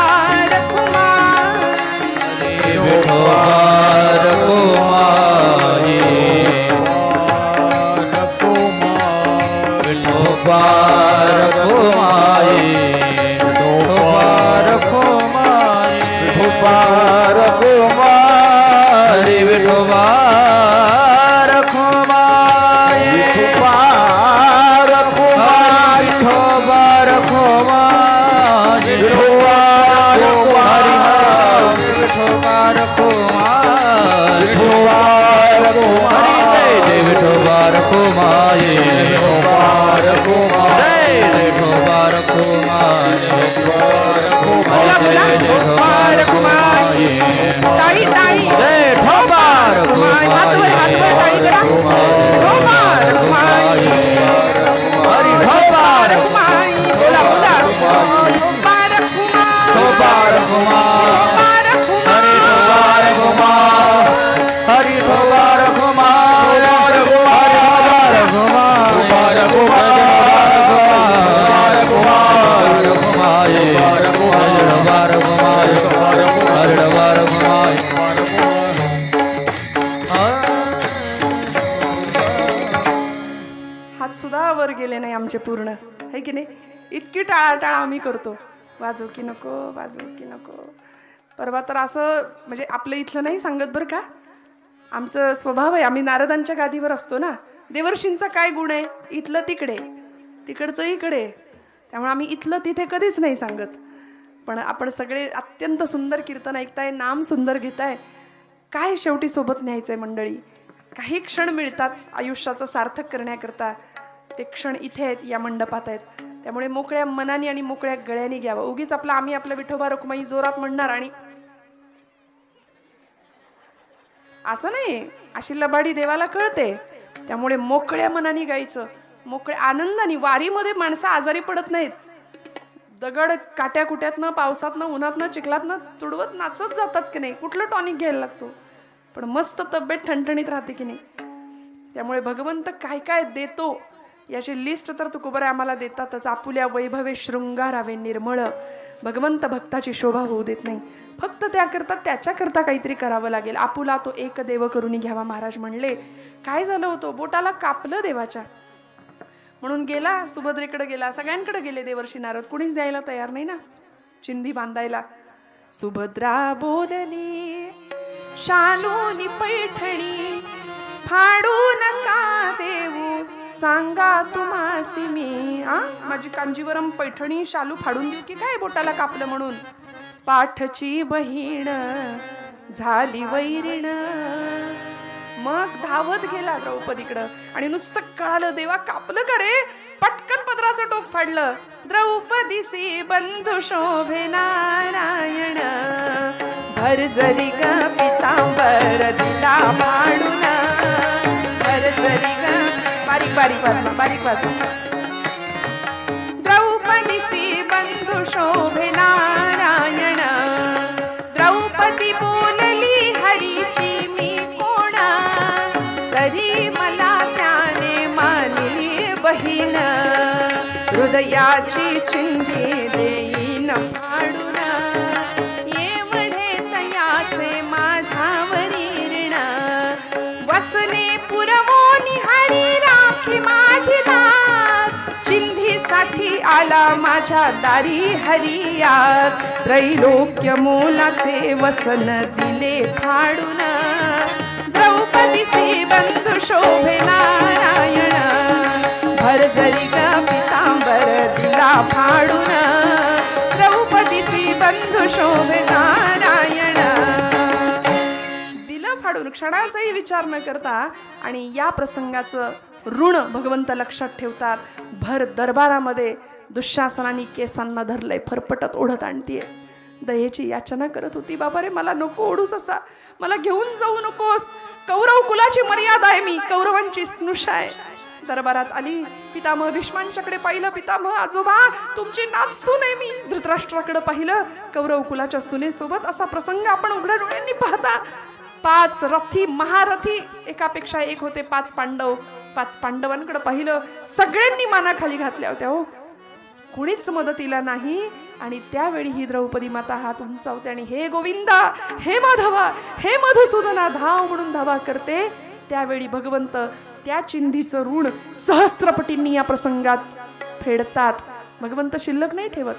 Speaker 1: टाळी टाळी हातवर हातवर टाळी करा. बोला बोला हात सुद्धा वर गेले नाही आमचे पूर्ण, है की नाही. इतकी टाळाटाळ आम्ही करतो, वाजव की नको वाजव की नको. परवा तर असं म्हणजे आपलं इथलं नाही सांगत बरं का, आमचं स्वभाव आहे, आम्ही नारदांच्या गादीवर असतो ना. देवर्षींचा काय गुण आहे, इथलं तिकडे तिकडचं इकडे. त्यामुळे आम्ही इथलं तिथे कधीच नाही सांगत. पण आपण सगळे अत्यंत सुंदर कीर्तन ऐकताय, नाम सुंदर घेताय. काय शेवटी सोबत न्यायचंय मंडळी. काही क्षण मिळतात आयुष्याचं सार्थक करण्याकरता, ते क्षण इथे आहेत, या मंडपात आहेत. त्यामुळे मोकळ्या मनाने आणि मोकळ्या गळ्याने घ्यावं. उगीच आम्ही आपलं विठोबा रखुमाई जोरात म्हणणार आणि असं नाही. अशी लबाडी देवाला कळते. त्यामुळे मोकळ्या मनाने गायचं, मोकळ्या आनंदाने. वारीमध्ये माणसं आजारी पडत नाहीत. दगड काट्या कुट्यातनं, पावसातनं, उन्हातनं, चिखलातनं तुडवत नाचत जातात की नाही. कुठलं टॉनिक घ्यायला लागतो, पण मस्त तब्येत ठणठणीत राहते की नाही. त्यामुळे भगवंत काय काय देतो याची लिस्ट तर तुकोबरे आम्हाला देतातच. आपुल्या वैभवे शृंगारावे निर्मळ. भगवंत भक्ताची शोभा होऊ देत नाही. फक्त त्याकरता त्याच्याकरता काहीतरी करावं लागेल. आपुला तो एक देव करून घ्यावा महाराज म्हणले. काय झालं होतं, बोटाला कापलं देवाच्या, म्हणून गेला सुभद्रेकडे गेला. सगळ्यांकडे गेले देवर्षी नारद, कुणीच द्यायला तयार नाही ना चिंधी बांधायला. सुभद्रा बोलली शालूनी पैठणी फाडू नका देऊ, सांगा तुम्हासी मी. माझी कांजीवरम पैठणी शालू फाडून देऊ की काय, बोटाला कापलं म्हणून. पाठची बहीण झाली वैरीण. मग धावत गेला द्रौपदीकडं आणि नुसतं कळालं देवा कापलं का रे. पटकन पदराचं टोक फाडलं. द्रौपदीसी बंधू शोभे नारायण, भर जरी ग पितांबर दिला फाडून. भर जरी ग, बारीक बारीक वाजवा, बारीक वाजवा. द्रौपदीसी बंधू शोभे नारायण, द्रौपदी बोलली हरीची मी कोण, तरी मला त्याने मानली बहीण. हृदयाची चिंधी देईन फाडून, एवढे तयाचे माझ्यावरी ऋण. वसने पुरवोनी हरी राखी माझी लाज, चिंधीसाठी आला माझ्या दारी हरी आज, त्रैलोक्य मोलाचे वसन दिले फाडून, द्रौपदीसी बंधू शोभे नारायण, भरजरी ग पितांबर दिला फाडून, द्रौपदीसी बंधू शोभे नारायण. दिलं फाडून, क्षणाचाही विचार न करता. आणि या प्रसंगाचं ऋण भगवंत लक्षात ठेवतात. भर दरबारामध्ये दुःशासनाने केसांना धरलंय, फरफटत ओढत आणतीये, दयेची याचना करत होती. बाबा रे, मला नको ओढूस असा, मला घेऊन जाऊ नकोस, कौरव कुलाची मर्यादा आहे, मी कौरवांची स्नुषा आहे. दरबारात आली, पितामह भीष्मांच्याकडे पाहिलं, पितामह आजोबा तुमची नातसून आहे मी. धृतराष्ट्राकडे पाहिलं, कौरव कुलाच्या सुनेसोबत असा प्रसंग आपण उघड्या डोळ्यांनी पाहता. 5 रथी महारथी एकापेक्षा एक होते, 5 पांडव. 5 पांडवांकडे पाहिलं, सगळ्यांनी मानाखाली घातल्या होत्या हो, कुणीच मदतीला नाही. आणि त्यावेळी ही द्रौपदी माता हात उंचावते आणि हे गोविंदा, हे माधवा, हे मधुसूदना, धाव म्हणून धावा करते. त्यावेळी भगवंत त्या चिंधीचं ऋण सहस्त्रपटींनी या प्रसंगात फेडतात. भगवंत शिल्लक नाही ठेवत.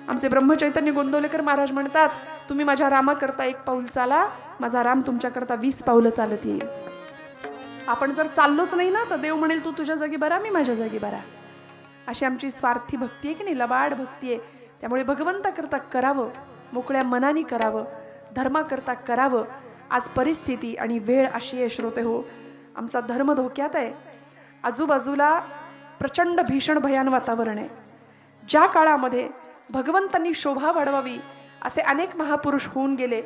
Speaker 1: आमचे ब्रह्मचैतन्य गोंदवलेकर महाराज म्हणतात, तुम्ही माझ्या रामाकरता 1 पाऊल चाला, माझा राम तुमच्याकरता 20 पावलं चालत येईल. आपण जर चाललोच नाही ना, तर देव म्हणेल तू तुझ्या जागी बरा, मी माझ्या जागी बरा. अशी आमची स्वार्थी भक्ती आहे की नाही, लबाड भक्ती आहे. त्यामुळे भगवंताकरता करावं, मोकळ्या मनाने करावं, धर्माकरता करावं. आज परिस्थिती आणि वेळ अशी आहे श्रोते हो, आमचा धर्म धोक्यात आहे. आजूबाजूला प्रचंड भीषण भयान वातावरण आहे. ज्या काळामध्ये भगवंतांनी शोभा वाढवावी असे अनेक महापुरुष होऊन गेले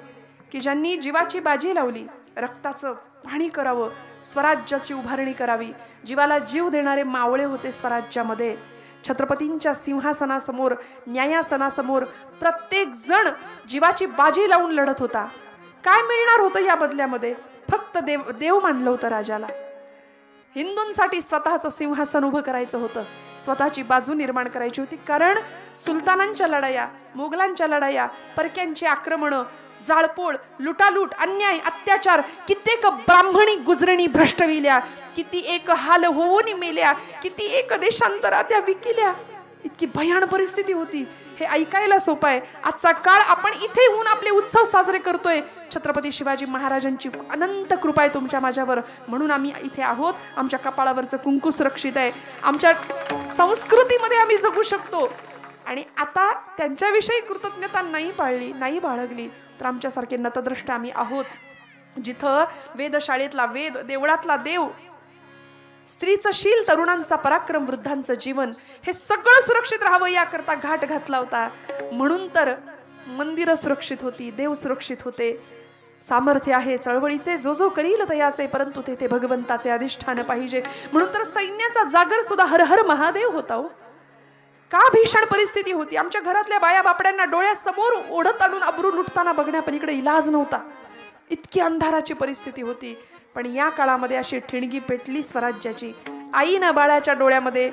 Speaker 1: की ज्यांनी जीवाची बाजी लावली, रक्ताचं पाणी करावं, स्वराज्याची उभारणी करावी. जीवाला जीव देणारे मावळे होते स्वराज्यामध्ये. छत्रपतींच्या सिंहासनासमोर, न्यायासनासमोर प्रत्येक जण जीवाची बाजी लावून लढत होता. काय मिळणार होतं या बदल्यामध्ये? फक्त देव मानलं होतं राजाला. हिंदूंसाठी स्वतःचं सिंहासन उभं करायचं होतं, स्वतःची बाजू निर्माण करायची होती. कारण सुलतानांच्या लढाया, मोगलांच्या लढाया, परक्यांची आक्रमणं, जाळपोळ, लुटालूट, अन्याय, अत्याचार, कित्येक ब्राह्मणी गुजरणी भ्रष्टविल्या, किती एक हाल होऊन मेल्या, किती एक देशांतरात त्या विकिल्या. इतकी भयान परिस्थिती होती. हे ऐकायला सोपं आहे. आजचा काळ आपण इथे येऊन आपले उत्सव साजरे करतोय. छत्रपती शिवाजी महाराजांची अनंत कृपा आहे तुमच्या माझ्यावर, म्हणून आम्ही इथे आहोत. आमच्या कपाळावरचं कुंकू सुरक्षित आहे, आमच्या संस्कृतीमध्ये आम्ही जगू शकतो. आणि आता त्यांच्याविषयी कृतज्ञता नाही पाळली, नाही बाळगली तर आमच्यासारखे नतद्रष्ट आम्ही आहोत. जिथं वेदशाळेतला वेद, देवळातला देव, स्त्रीचं शील, तरुणांचा पराक्रम, वृद्धांचं जीवन, हे सगळं सुरक्षित राहावं याकरता घाट घातला होता. म्हणून तर मंदिरं सुरक्षित होती, देव सुरक्षित होते. सामर्थ्य आहे चळवळीचे, जो जो करील तयाचे, परंतु तेथे भगवंताचे अधिष्ठान पाहिजे. म्हणून तर सैन्याचा जागर सुद्धा हर हर महादेव होता हो. का भीषण परिस्थिती होती. आमच्या घरातल्या बाया बापड्यांना डोळ्यासमोर ओढत आणून अब्रू लुटताना बघण्यापलीकडे इलाज नव्हता. इतकी अंधाराची परिस्थिती होती. पण या काळामध्ये अशी ठिणगी पेटली स्वराज्याची. आईनं बाळाच्या डोळ्यामध्ये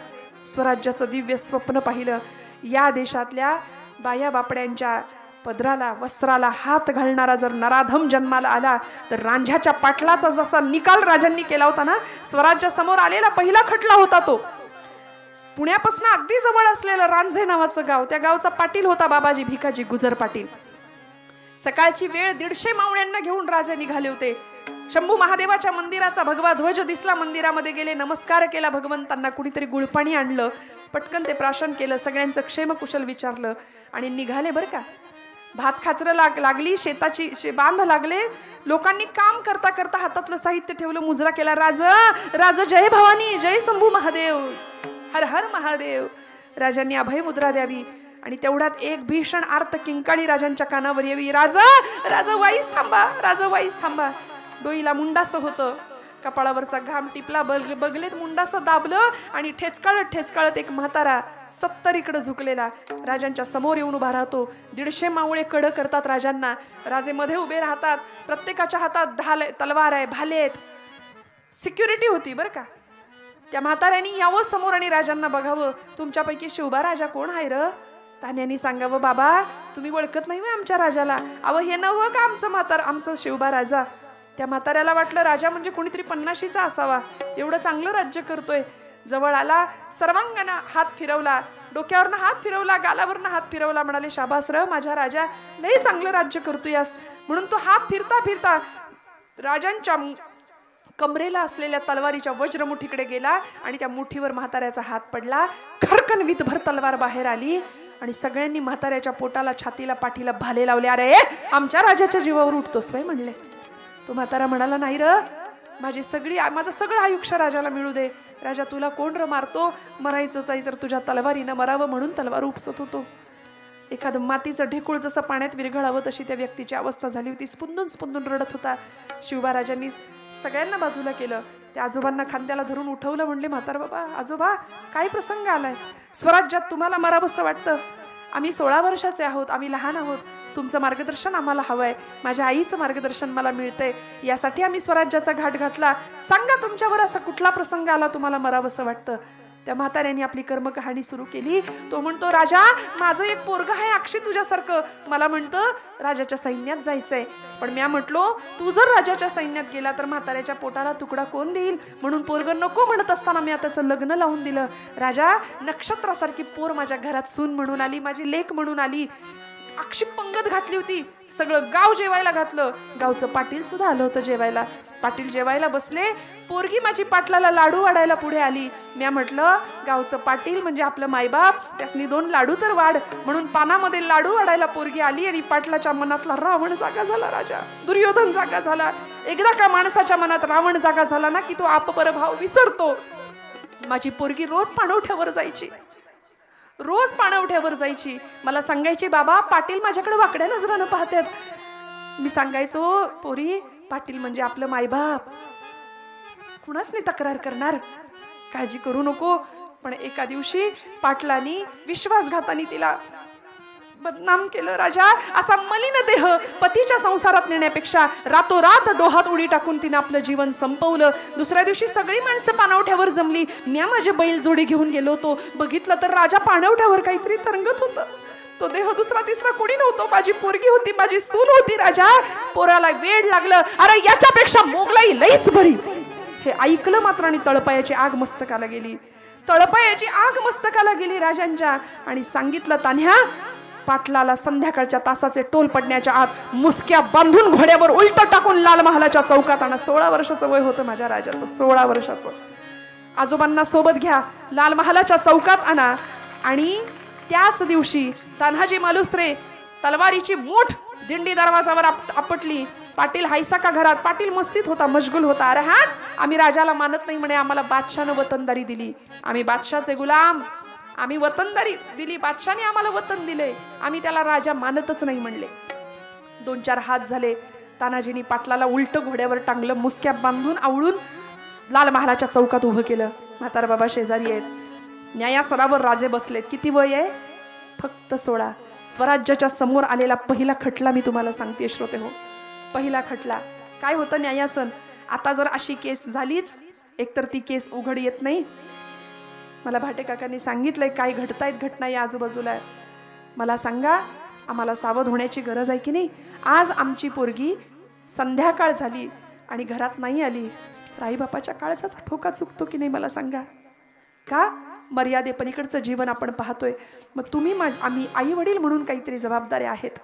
Speaker 1: स्वराज्याचं दिव्य स्वप्न पाहिलं. या देशातल्या बाया बापड्यांच्या पदराला, वस्त्राला हात घालणारा जर नराधम जन्माला आला तर रांझ्याच्या पाटलाचा जसा निकाल राजांनी केला होता ना, स्वराज्यासमोर आलेला पहिला खटला होता तो. पुण्यापासून अगदी जवळ असलेलं रांझे नावाचं गाव, त्या गावचा पाटील होता बाबाजी भिकाजी गुजर पाटील. सकाळची वेळ 150 मावळ्यांना घेऊन राजे निघाले होते. शंभू महादेवाच्या मंदिराचा भगवा ध्वज दिसला, मंदिरामध्ये गेले, नमस्कार केला भगवंतांना. कुणीतरी गुळपाणी आणलं, पटकन ते प्राशन केलं, सगळ्यांचं क्षेमकुशल विचारलं आणि निघाले बरं का. भात खाचरं लागली, शेताची बांध लागले. लोकांनी काम करता करता हातातलं साहित्य ठेवलं, मुजरा केला. राज जय भवानी, जय शंभू महादेव, हर हर महादेव. राजांनी अभय मुद्रा द्यावी आणि तेवढ्यात एक भीषण आर्त किंकाळी राजांच्या कानावर यावी. राजा वाईस थांबा, राजा वाईस थांबा. डोईला मुंडासं होतं, कपाळावरचा घाम टिपला, बगलेत मुंडासं दाबलं आणि ठेचकाळत एक म्हातारा 70 इकडं झुकलेला राजांच्या समोर येऊन उभा राहतो. 150 मावळे कडं करतात राजांना. राजे मध्ये उभे राहतात, प्रत्येकाच्या हातात तलवार आहे, भाले आहेत. सिक्युरिटी होती बरं का. त्या म्हाताऱ्यांनी यावं समोर आणि राजांना बघावं. तुमच्यापैकी शिवबा राजा कोण आहे र? तान्यांनी सांगावं, बाबा तुम्ही ओळखत नाही आमच्या राजाला. अव हे नवं का आमचं शिवबा राजा? त्या म्हाताऱ्याला वाटलं राजा म्हणजे कोणीतरी 50शीचा असावा, एवढं चांगलं राज्य करतोय. जवळ आला, सर्वांगाना हात फिरवला डोक्यावरनं हात फिरवला, गालावरनं हात फिरवला, म्हणाले शाबास र माझ्या राजा, लय चांगलं राज्य करतोयास. म्हणून तो हात फिरता फिरता राजांच्या कमरेला असलेल्या तलवारीच्या वज्रमुठीकडे गेला आणि त्या मुठीवर म्हाताऱ्याचा हात पडला. खरकन वितभर तलवार बाहेर आली आणि सगळ्यांनी म्हाताऱ्याच्या पोटाला, छातीला, पाठीला भाले लावले. अरे आमच्या राजाच्या जीवावर उठतोस वय म्हणले. तो म्हातारा म्हणाला नाही र, माझं सगळं आयुष्य राजाला मिळू दे. राजा तुला कोण र मारतो, मरायचंच आहे तर तुझ्या तलवारीनं मरावं म्हणून तलवार उपसत होतो. एखादं मातीचं ढेकूळ जसं पाण्यात विरघळावं तशी त्या व्यक्तीची अवस्था झाली होती. स्पुंदून स्पुंदून रडत होता. शिवबाराजांनी सगळ्यांना बाजूला केलं. त्या आजोबांना खांद्याला धरून उठवलं. म्हणले म्हातार बाबा, आजोबा काय प्रसंग आलाय, स्वराज्यात तुम्हाला मरावंसं वाटतं. आम्ही 16 वर्षाचे आहोत, आम्ही लहान आहोत, तुमचं मार्गदर्शन आम्हाला हवंय, माझ्या आईचं मार्गदर्शन मला मिळतंय, यासाठी आम्ही स्वराज्याचा घाट घातला. सांगा तुमच्यावर असा कुठला प्रसंग आला तुम्हाला मरावंसं वाटतं. त्या म्हाताऱ्याने आपली कर्मकहाणी सुरू केली. तो म्हणतो राजा, माझं एक पोरगं आहे अक्षय तुझ्यासारखं, मला म्हणतं राजाच्या सैन्यात जायचंय. पण मी म्हटलो तू जर राजाच्या सैन्यात गेला तर म्हाताऱ्याच्या पोटाला तुकडा कोण देईल, म्हणून पोरगं नको म्हणत असताना मी त्याचं लग्न लावून दिलं. राजा, नक्षत्रासारखी पोर माझ्या घरात सून म्हणून आली, माझी लेक म्हणून आली. अक्षी पंगत घातली होती, सगळं गाव जेवायला घातलं. गावचं पाटील सुद्धा आलं होतं जेवायला. पाटील जेवायला बसले, पोरगी माझी पाटलाला लाडू वाढायला पुढे आली. मी म्हटलं गावचं पाटील म्हणजे आपलं मायबाप, त्यासनी 2 लाडू तर वाढ, म्हणून पानामध्ये लाडू वाढायला पोरगी आली आणि पाटलाच्या मनातला रावण जागा झाला. राजा दुर्योधन जागा झाला. एकदा का माणसाच्या मनात रावण जागा झाला ना की तो आपपर भाव विसरतो. माझी पोरगी रोज पाणवठ्यावर जायची, रोज पाणवठ्यावर जायची. मला सांगायची बाबा पाटील माझ्याकडे वाकड्या नजरानं पाहतात. मी सांगायचो पोरी, पाटील म्हणजे आपलं मायबाप, कुणाच नाही तक्रार करणार, काळजी करू नको. पण एका दिवशी पाटलांनी विश्वासघाताने तिला बदनाम केलं. राजा, असा मलिन देह पतीच्या संसारात नेण्यापेक्षा रातोरात डोहात उडी टाकून तिने आपलं जीवन संपवलं. दुसऱ्या दिवशी सगळी माणसं पाणवठ्यावर जमली. मी माझे बैल जोडी घेऊन गेलो होतो, बघितलं तर राजा पाणवठ्यावर काहीतरी तरंगत होतं. तो देह दुसरा तिसरा कोणी नव्हतो, माझी पोरगी होती, माझी सून होती. राजा, पोराला वेड लागलं, अरे याच्यापेक्षा मोगलाई लईच बरी. हे ऐकलं मात्र आणि तळपायाची आग मस्तकाला गेली. तळपायाची आग मस्तकाला गेली राजांच्या. आणि सांगितलं तान्ह्या, पाटलाला संध्याकाळच्या तासाचे टोल पडण्याच्या आत मुसक्या बांधून घोड्यावर उलट टाकून लाल महालाच्या चौकात आणा. 16 वर्षाचं वय होतं माझ्या राजाचं, 16 वर्षाचं. आजोबांना सोबत घ्या, लाल महालाच्या चौकात आणा. आणि त्याच दिवशी तान्हाजी मालुसरे तलवारीची मूठ दिंडी दरवाजावर आपटली. पाटील हायसा का घरात? पाटील मस्तीत होता, मशगुल होता. अरे हा, आम्ही राजाला मानत नाही म्हणे, आम्हाला बादशाहनं वतनदारी दिली, आम्ही बादशाहचे गुलाम, आम्ही वतनदारी दिली, बादशाहने आम्हाला वतन दिले, आम्ही त्याला राजा मानतच नाही म्हणले. 2-4 हात झाले. तानाजीनी पाटलाला उलट घोड्यावर टांगलं, मुसक्या बांधून आवळून लाल महालाच्या चौकात उभं केलं. म्हातार बाबा शेजारी आहेत. न्यायासनावर राजे बसलेत. किती वय आहे? फक्त 16. स्वराज्याच्या समोर आलेला पहिला खटला मी तुम्हाला सांगते श्रोते हो. पहिला खटला काय होतं? न्यायासन. आता जर अशी केस झालीच, एकतर ती केस उघड येत नाही. मला भाटे काकांनी सांगितलंय काय घडतायत घटना या आजूबाजूला. मला सांगा, आम्हाला सावध होण्याची गरज आहे की नाही? आज आमची पोरगी संध्याकाळ झाली आणि घरात नाही आली तर आईबापाच्या काळजाचा ठोका चुकतो की नाही? मला सांगा. का? मर्यादेपलीकडचं जीवन आपण पाहतोय. मग तुम्ही आम्ही आई वडील म्हणून काहीतरी जबाबदाऱ्या आहेत,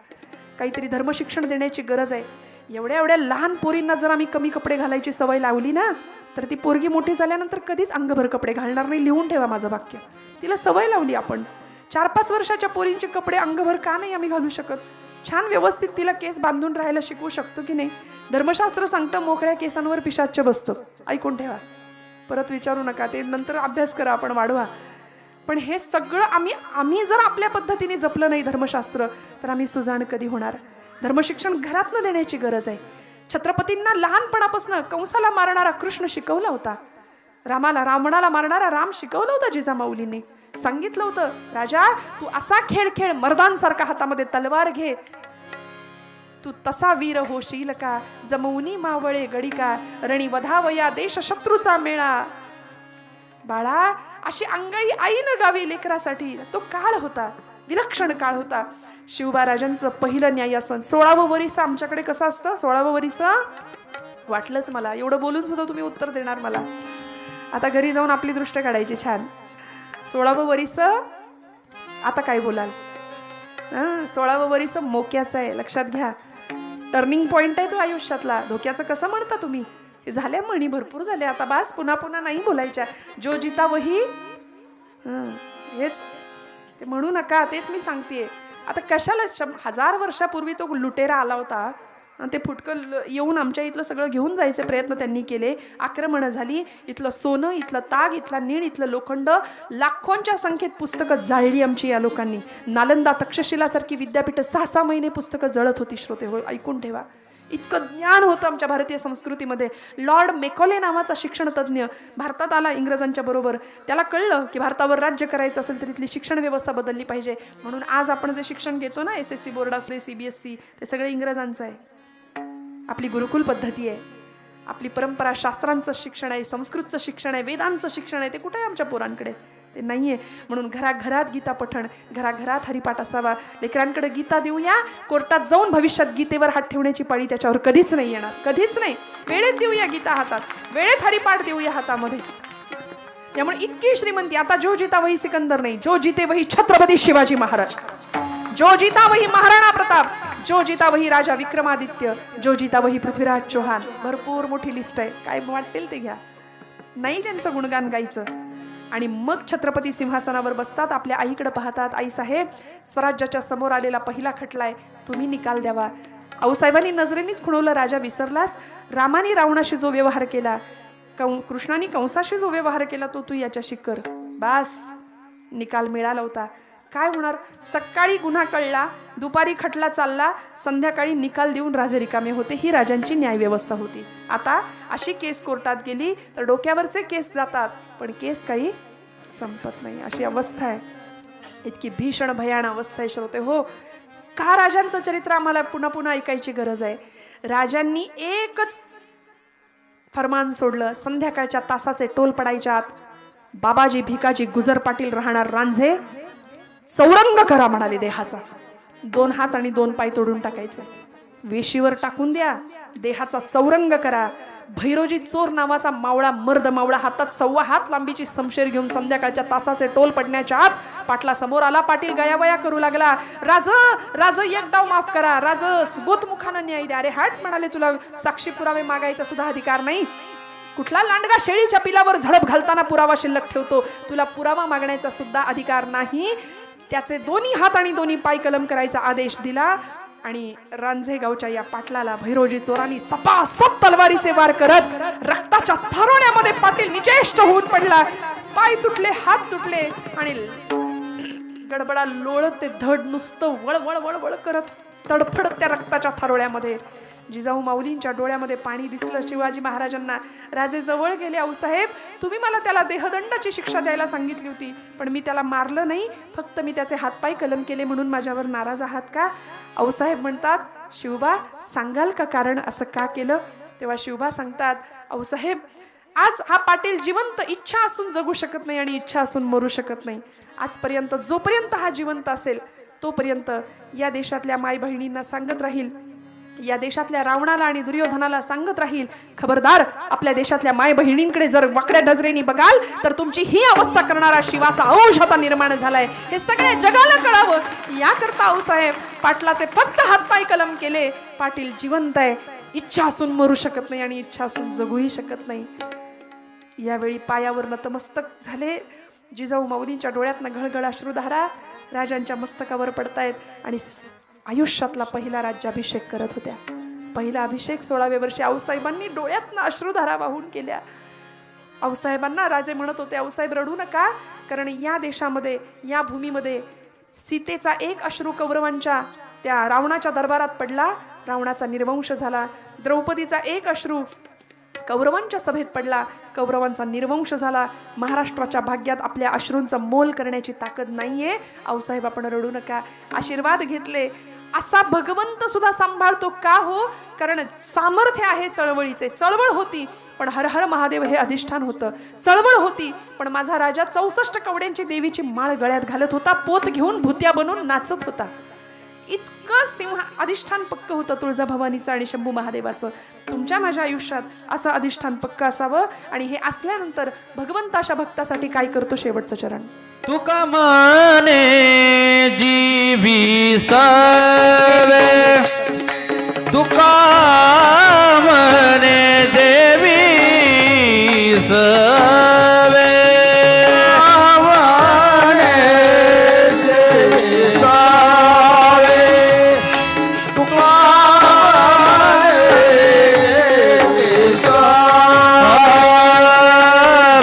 Speaker 1: काहीतरी धर्मशिक्षण देण्याची गरज आहे. एवढ्या एवढ्या लहान पोरींना जर आम्ही कमी कपडे घालायची सवय लावली ना, तर ती पोरगी मोठी झाल्यानंतर कधीच अंगभर कपडे घालणार नाही. लिहून ठेवा माझं वाक्य. तिला सवय लावली आपण. 4-5 वर्षाच्या पोरींचे कपडे अंगभर का नाही आम्ही घालू शकत? छान व्यवस्थित तिला केस बांधून राहायला शिकवू शकतो की नाही? धर्मशास्त्र सांगतं मोकळ्या केसांवर पिशाच्य बसतं. ऐकून ठेवा, परत विचारू नका, ते नंतर अभ्यास करा, आपण वाढवा. पण हे सगळं आम्ही जर आपल्या पद्धतीने जपलं नाही धर्मशास्त्र, तर आम्ही सुजाण कधी होणार? धर्मशिक्षण घरातनं देण्याची गरज आहे. छत्रपतींना लहानपणापासून कंसाला मारणारा कृष्ण शिकवला होता, रावणाला मारणारा राम शिकवला होता. जिजामाऊलींनी सांगितलं होतं, राजा तू असा खेळ खेळ, मर्दांसारखा हातामध्ये तलवार घे, तू तसा वीर होशील का? जमवनी मावळे गडी का, रणी वधावया देश शत्रूचा मेळा. बाळा, अशी अंगाई आईनं गावी लेकरासाठी. तो काळ होता, विलक्षण काळ होता. शिवबाराजांचं पहिलं न्यायासन. 16वं वरीस आमच्याकडे कसं असतं? 16वं वरीस वाटलंच मला, एवढं बोलून सुद्धा तुम्ही उत्तर देणार मला. आता घरी जाऊन आपली दृष्ट काढायची छान. 16वं वरीस आता काय बोलाल? 16वं वरीस मोक्याचं आहे, लक्षात घ्या. टर्निंग पॉइंट आहे तो आयुष्यातला. धोक्याचं कसं म्हणता तुम्ही? झाल्या म्हणी भरपूर झाल्या, आता बास, पुन्हा पुन्हा नाही बोलायच्या. जो जिता वही, हेच ते म्हणू नका, तेच मी सांगतेय. आता कशाला 1000 वर्षापूर्वी तो लुटेरा आला होता आणि ते फुटकं येऊन आमच्या इथलं सगळं घेऊन जायचे प्रयत्न त्यांनी केले. आक्रमणं झाली, इथलं सोनं, इथलं ताग, इथला नीळ, इथलं लोखंड, लाखोंच्या संख्येत पुस्तकं जाळली आमची या लोकांनी. नालंदा तक्षशिलासारखी विद्यापीठ 6-6 महिने पुस्तकं जळत होती. श्रोते हो, ऐकून ठेवा. इतकं ज्ञान होतं आमच्या भारतीय संस्कृतीमध्ये. लॉर्ड मेकॉले नावाचा शिक्षण तज्ज्ञ भारतात आला इंग्रजांच्या बरोबर. त्याला कळलं की भारतावर राज्य करायचं असेल तर इथली शिक्षण व्यवस्था बदलली पाहिजे. म्हणून आज आपण जे शिक्षण घेतो ना, SSC बोर्ड असले, CBSE, ते सगळे इंग्रजांचं आहे. आपली गुरुकुल पद्धती आहे, आपली परंपरा, शास्त्रांचं शिक्षण आहे, संस्कृतचं शिक्षण आहे, वेदांचं शिक्षण आहे, ते कुठे आहे आमच्या पोरांकडे? ते नाहीये. म्हणून घराघरात गीता पठण, घराघरात हरिपाठ असावा. लेकरांकडे गीता देऊया. कोर्टात जाऊन भविष्यात गीतेवर हात ठेवण्याची पाळी त्याच्यावर कधीच नाही येणार, कधीच नाही. वेळेत देऊया गीता हातात, वेळेत हरिपाठ देऊया हातामध्ये. त्यामुळे इतकी श्रीमंती. आता जो जिता वही सिकंदर नाही, जो जिते वही छत्रपती शिवाजी महाराज, जो जिता वही महाराणा प्रताप, जो जिता वही राजा विक्रमादित्य, जो जिता वही पृथ्वीराज चौहान. भरपूर मोठी लिस्ट आहे, काय वाटेल ते घ्या. नाही त्यांचं गुणगान गायचं. आणि मग छत्रपती सिंहासनावर बसतात, आपल्या आईकडे पाहतात. आई साहेब, स्वराज्याच्या समोर आलेला पहिला खटलाय, तुम्ही निकाल द्यावा. आऊसाहेबांनी नजरेनीच खुणवलं, राजा विसरलास? रामाने रावणाशी जो व्यवहार केला, कृष्णाने कंसाशी जो व्यवहार केला, तो तू याच्याशी कर. बास, निकाल मिळाला होता. काय होणार? सकाळी गुन्हा कळला, दुपारी खटला चालला, संध्याकाळी निकाल देऊन राजे रिकामे होते. ही राजांची न्यायव्यवस्था होती. आता अशी केस कोर्टात गेली तर डोक्यावरचे केस जातात, पण केस काही संपत नाही. अशी अवस्था आहे. इतकी भीषण भयानक अवस्था आहे श्रोते हो. का राजांचं चरित्र आम्हाला पुन्हा पुन्हा ऐकायची गरज आहे? राजांनी एकच फरमान सोडलं, संध्याकाळच्या तासाचे टोल पडायच्या आत बाबाजी भिकाजी गुजर पाटील राहणार रांझे, चौरंग करा म्हणाले देहाचा. 2 हात आणि 2 पाय तोडून टाकायचे, वेशीवर टाकून द्या, देहाचा चौरंग करा. भैरोजी चोर नावाचा मावळा, मर्द मावळा, हातात 1.25 हात लांबीची समशेर घेऊन संध्याकाळच्या तासाचे टोल पडण्याच्या आत पाटला समोर आला. पाटील गयावया करू लागला. राज एक डाव माफ करा, राज गोतमुखानं न्याय द्या. अरे हट म्हणाले, तुला साक्षी पुरावे मागायचा सुद्धा अधिकार नाही. कुठला लांडगा शेळीच्या पिलावर झडप घालताना पुरावा शिल्लक ठेवतो? तुला पुरावा मागण्याचा सुद्धा अधिकार नाही. त्याचे 2 हात आणि 2 पाय कलम करायचा आदेश दिला. आणि रांझे गावच्या या पाटलाला भैरोजी चोरांनी सपासप तलवारीचे वार करत रक्ताच्या थारोळ्यामध्ये पाटील निचेष्ट होऊन पडला. पाय तुटले, हात तुटले आणि गडबडा लोळत ते धड नुसतं वळवळ वळवळ करत तडफडत त्या रक्ताच्या थारोळ्यामध्ये. जिजाऊ माऊलींच्या डोळ्यामध्ये पाणी दिसलं शिवाजी महाराजांना. राजे जवळ गेले. आऊसाहेब, तुम्ही मला त्याला देहदंडाची शिक्षा द्यायला सांगितली होती, पण मी त्याला मारलं नाही, फक्त मी त्याचे हातपाय कलम केले, म्हणून माझ्यावर नाराज आहात का? आऊसाहेब म्हणतात, शिवबा सांगाल का कारण असं का केलं? तेव्हा शिवबा सांगतात, आऊसाहेब, आज हा पाटील जिवंत इच्छा असून जगू शकत नाही आणि इच्छा असून मरू शकत नाही. आजपर्यंत जोपर्यंत हा जिवंत असेल तोपर्यंत या देशातल्या माय बहिणींना सांगत राहील, या देशातल्या रावणाला आणि दुर्योधनाला सांगत राहील, खबरदार, आपल्या देशातल्या माय बहिणींकडे जर वाकड्या नजरेने बघाल तर तुमची ही अवस्था करणारा शिवाचा अंश आता निर्माण झालाय. हे सगळे जगाला कळावं याकरता आऊसाहेब पाटलाचे फक्त हातपाय कलम केले. पाटील जिवंत आहे, इच्छा असून मरू शकत नाही आणि इच्छा असून जगूही शकत नाही. यावेळी पायावर नतमस्तक झाले. जिजाऊ माऊलींच्या डोळ्यातनं घळघळ अश्रुधारा राजांच्या मस्तकावर पडतायत आणि आयुष्यातला पहिला राज्याभिषेक करत होत्या. पहिला अभिषेक 16व्या वर्षी आऊसाहेबांनी डोळ्यातनं अश्रुधारा वाहून केल्या. आऊसाहेबांना राजे म्हणत होते, आऊसाहेब रडू नका, कारण या देशामध्ये, या भूमीमध्ये सीतेचा एक अश्रू कौरवांच्या त्या रावणाच्या दरबारात पडला, रावणाचा निर्वंश झाला. द्रौपदीचा एक अश्रू कौरवांच्या सभेत पडला, कौरवांचा निर्वंश झाला. महाराष्ट्राच्या भाग्यात आपल्या अश्रूंचा मोल करण्याची ताकद नाहीये. आऊसाहेब आपण रडू नका. आशीर्वाद घेतले. असा भगवंत सुद्धा सांभाळतो का हो? कारण सामर्थ्य आहे चळवळीचे. चळवळ होती पण हर हर महादेव हे अधिष्ठान होतं. चळवळ होती पण माझा राजा 64 कवड्यांची देवीची माळ गळ्यात घालत होता, पोत घेऊन भूत्या बनून नाचत होता. इतकं सिंह अधिष्ठान पक्क होतं तुळजाभवानीचं आणि शंभू महादेवाचं. तुमच्या माझ्या आयुष्यात असं अधिष्ठान पक्क असावं. आणि हे असल्यानंतर भगवंत अशा भक्तासाठी काय करतो? शेवटचं चरण
Speaker 2: तुका माने सवे तुका म्हणे देवी सवे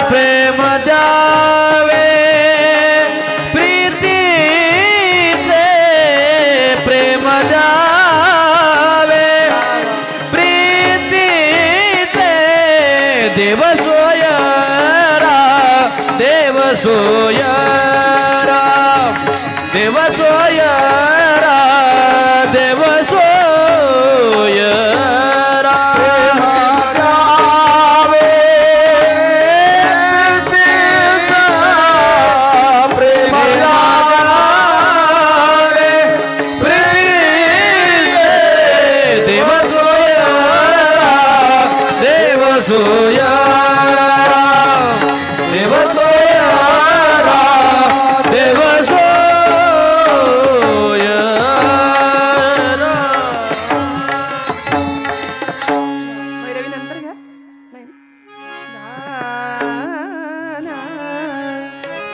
Speaker 2: प्रेम द्यावे प्रीतीचे प्रेम द्यावे प्रीतीचे देव सोयरा देव सोयरा देव सोयरा देव सोयरा सोयरा देव सोयरा देव सोयरा.
Speaker 1: भैरवी नंतर घ्या नाही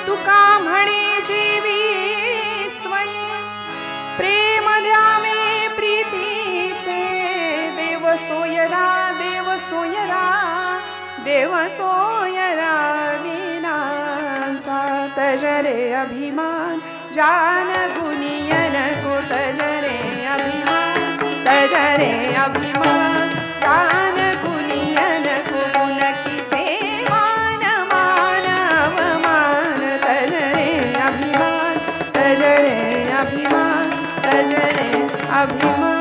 Speaker 1: तुका म्हणे जीवी स्वय प्रेम द्यावे प्रीतीचे देव सोयरा देव सोयरा देव सोयरा दीनांचा तजरे अभिमान जान गुनियन को तजरे अभिमान तजरे अभिमान जान गुनियन को गुणकी से मान मानव मान तजरे अभिमान तजरे अभिमान तजरे अभिमान.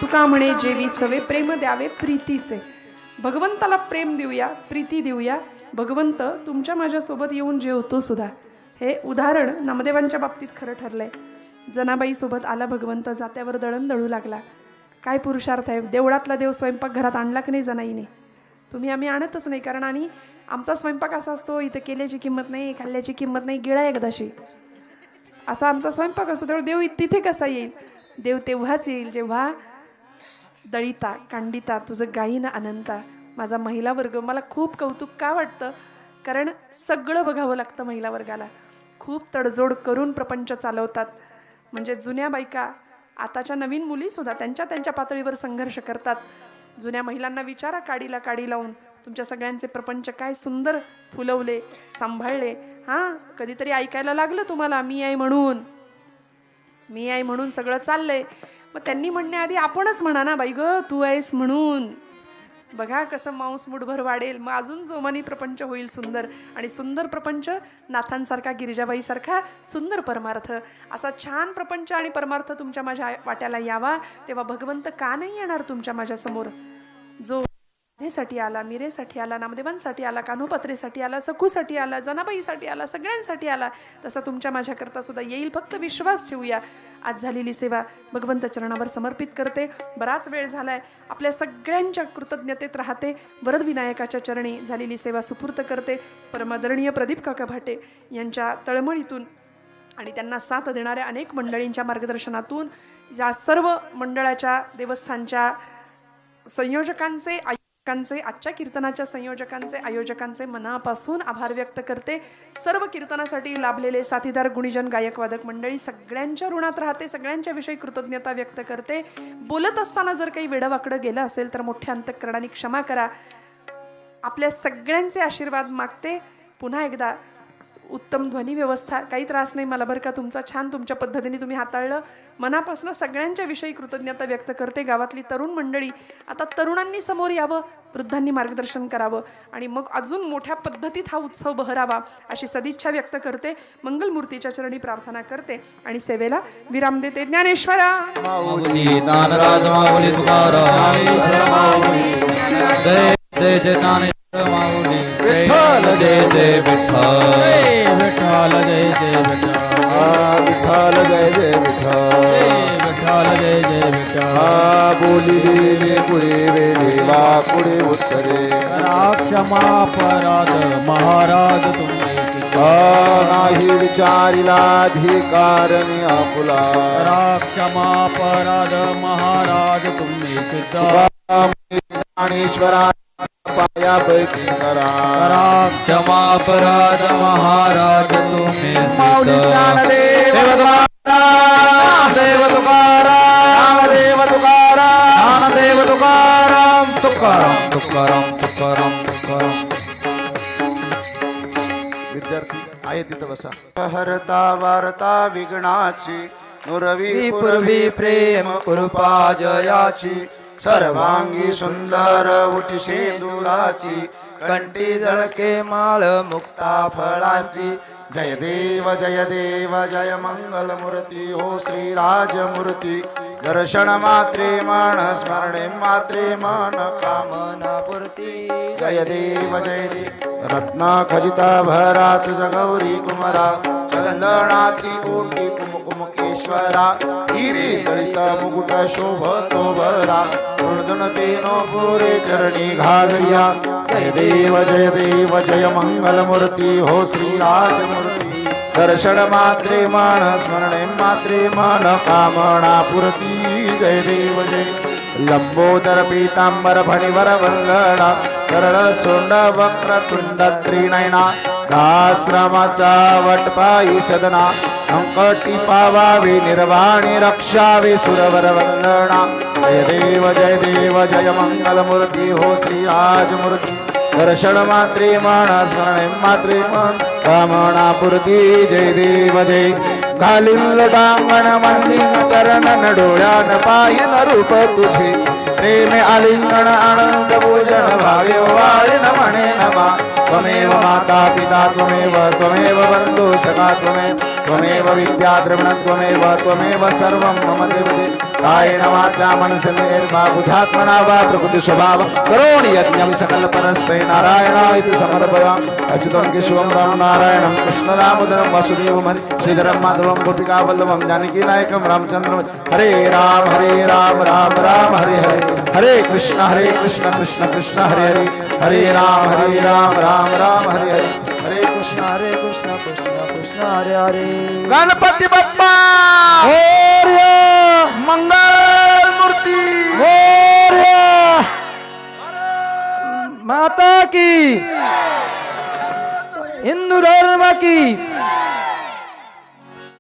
Speaker 1: तुका म्हणे जेवी सवे प्रेम द्यावे प्रीतीचे. भगवंताला प्रेम देऊया प्रीती देऊया. भगवंत तुमच्या माझ्यासोबत येऊन जेवतो सुद्धा. हे उदाहरण नामदेवांच्या बाबतीत खरं ठरलंय. जनाबाई सोबत आला भगवंत जात्यावर दळण दळू लागला. काय पुरुषार्थ आहे. देवळातला देव स्वयंपाक घरात आणला की नाही जनाईने. तुम्ही आम्ही आणतच नाही कारण आणि आमचा स्वयंपाक असा असतो इथं केल्याची किंमत नाही खाल्ल्याची किंमत नाही गिळा एकदाशी असा आमचा स्वयंपाक असतो. त्यामुळे देव तिथे कसा येईल. देव तेव्हाच येईल जेव्हा दळिता कांडिता तुझं गायीन अनंता माझा महिला वर्ग. मला खूप कौतुक का वाटतं कारण सगळं बघावं लागतं महिला वर्गाला. खूप तडजोड करून प्रपंच चालवतात. म्हणजे जुन्या बायका आताच्या नवीन मुलीसुद्धा त्यांच्या त्यांच्या पातळीवर संघर्ष करतात. जुन्या महिलांना विचारा काडीला काडी लावून तुमच्या सगळ्यांचे प्रपंच काय सुंदर फुलवले सांभाळले. हां कधीतरी ऐकायला लागलं तुम्हाला मी आहे म्हणून सगळं चाललंय. मग त्यांनी म्हणण्याआधी आपणच म्हणा ना बाई ग तू आहेस म्हणून. बघा कसं मांस मुठभर वाढेल मग अजून जोमानी प्रपंच होईल सुंदर. आणि सुंदर प्रपंच नाथांसारखा गिरिजाबाईसारखा सुंदर परमार्थ असा छान प्रपंच आणि परमार्थ तुमच्या माझ्या वाट्याला यावा. तेव्हा भगवंत का नाही येणार तुमच्या माझ्यासमोर. जो साठी आला मीरेसाठी आला नामदेवांसाठी आला कान्होपत्रेसाठी आला सखूसाठी आला जनाबाईसाठी आला सगळ्यांसाठी आला तसा तुमच्या माझ्याकरता सुद्धा येईल. फक्त विश्वास ठेवूया. आज झालेली सेवा भगवंत चरणावर समर्पित करते. बराच वेळ झालाय. आपल्या सगळ्यांच्या कृतज्ञतेत राहते. वरद विनायकाच्या चरणी झालेली सेवा सुपूर्त करते. परमादरणीय प्रदीप काका भाटे यांच्या तळमळीतून आणि त्यांना साथ देणाऱ्या अनेक मंडळींच्या मार्गदर्शनातून या सर्व मंडळाच्या देवस्थानच्या संयोजकांचे आजच्या कीर्तनाच्या संयोजकांचे आयोजकांचे मनापासून आभार व्यक्त करते. सर्व कीर्तनासाठी लाभलेले साथीदार गुणीजन गायक वादक मंडळी सगळ्यांच्या ऋणात राहते. सगळ्यांच्या विषयी कृतज्ञता व्यक्त करते. बोलत असताना जर काही वेडवाकडं गेलं असेल तर मोठ्या अंतःकरणाने क्षमा करा. आपल्या सगळ्यांचे आशीर्वाद मागते. पुन्हा एकदा उत्तम ध्वनी व्यवस्था काही त्रास नाही मला बरं का. तुमचा छान तुमच्या पद्धतीने तुम्ही हाताळलं. मनापासून सगळ्यांच्या विषयी कृतज्ञता व्यक्त करते. गावातली तरुण मंडळी आता तरुणांनी समोर यावं वृद्धांनी मार्गदर्शन करावं आणि मग अजून मोठ्या पद्धतीत हा उत्सव बहरावा अशी सदिच्छा व्यक्त करते. मंगलमूर्तीच्या चरणी प्रार्थना करते आणि सेवेला विराम देते. ज्ञानेश्वरा
Speaker 2: माऊली ज्ञानराज माऊली तुकाराम जय जय जय ज्ञानेश्वर माऊली विठ्ठल जय जय विठ्ठल विठ्ठल जय जय विठ्ठल विठ्ठल जय जय विठ्ठल विठ्ठल जय जय विठ्ठल बोली देवी पुढे देवा पुढे उत्तरे
Speaker 3: करा क्षमा अपराध महाराज तुमचे विचारिलाधिकारणी आपुला
Speaker 2: क्षमापराध महाराज तुम्ही सिद्ध
Speaker 3: ज्ञानेश्वरा पायापैकी करा
Speaker 2: क्षमापराध महाराज तुम्ही
Speaker 3: माऊली
Speaker 2: सिद्ध
Speaker 3: ज्ञानदेव
Speaker 2: देव तुकाराम
Speaker 3: ज्ञानदेव तुकाराम
Speaker 2: देव तुकाराम तुकाराम तुकाराम तुकाराम तुकाराम
Speaker 3: विद्यार्थी आहे तिथं बसा हरता वारता विघ्नाची नुरवी पूर्वी प्रेम कृपा जयाची सर्वांगी सुंदर उटी शेंदुराची कंठी जळके माळ मुक्ता फळाची जय देव जय मंगल मूर्ती हो श्री राजमूर्ती दर्शन मात्रे मन स्मरणे मात्रे मन कामना पूर्ती जय देव रत्न खजिता भरा तुझ गौरी कुमरा चंदनाची कोटी कुमकुमकेश्वरा हिरी जळित मुकुट शोभतो भरा मृदुन तेनो पुरे चरणी घालया जय देव जय मंगल मूर्ती हो श्री राजमूर्ती दर्शन मात्रे मन स्मरणे मात्रे मन कामना पूर्ती जय देव जय लंबोदर पीतांबर फणिवर वंदना सरळ सोंड वक्र तुंड त्रिनयना आश्रमाचा वटपाई सदना संकटी पावावे निर्वाणी रक्षावे सुरवर वंदना जय देव जय मंगल मूर्ती हो श्री राजमूर्ती दर्शन मात्रे मन स्मरणे मात्रे मन कामना पूर्ती जय देव जय घालीन लोटांगण मंदिर चरण डोळ्यान पाहिन रूप तुझे प्रेम आलिंगन आनंद भोजन भावे वाळीन म्हणे नमा त्वमेव माता पिता त्वमेव बंधु सखा त्वमेव विद्या द्रविण त्वमेव सर्वं मम देवते कायेन वाचा मनसेर्वा बुद्ध्यात्मना वा प्रकृति स्वभाव करोमि यज्ञं सकल परस्मै नारायणाय समर्पयामि अच्युतं केशवं राम नारायणं कृष्ण दामोदरं वासुदेवं श्रीधरं माधवं गोपिका वल्लभं जानकी नायकं रामचंद्रं हरे राम राम राम हरे हरे हरे कृष्ण कृष्ण कृष्ण हरे हरे हरे राम राम राम हरे हरे हरे कृष्ण कृष्ण कृष्ण हरे हरे गणपती बाप्पा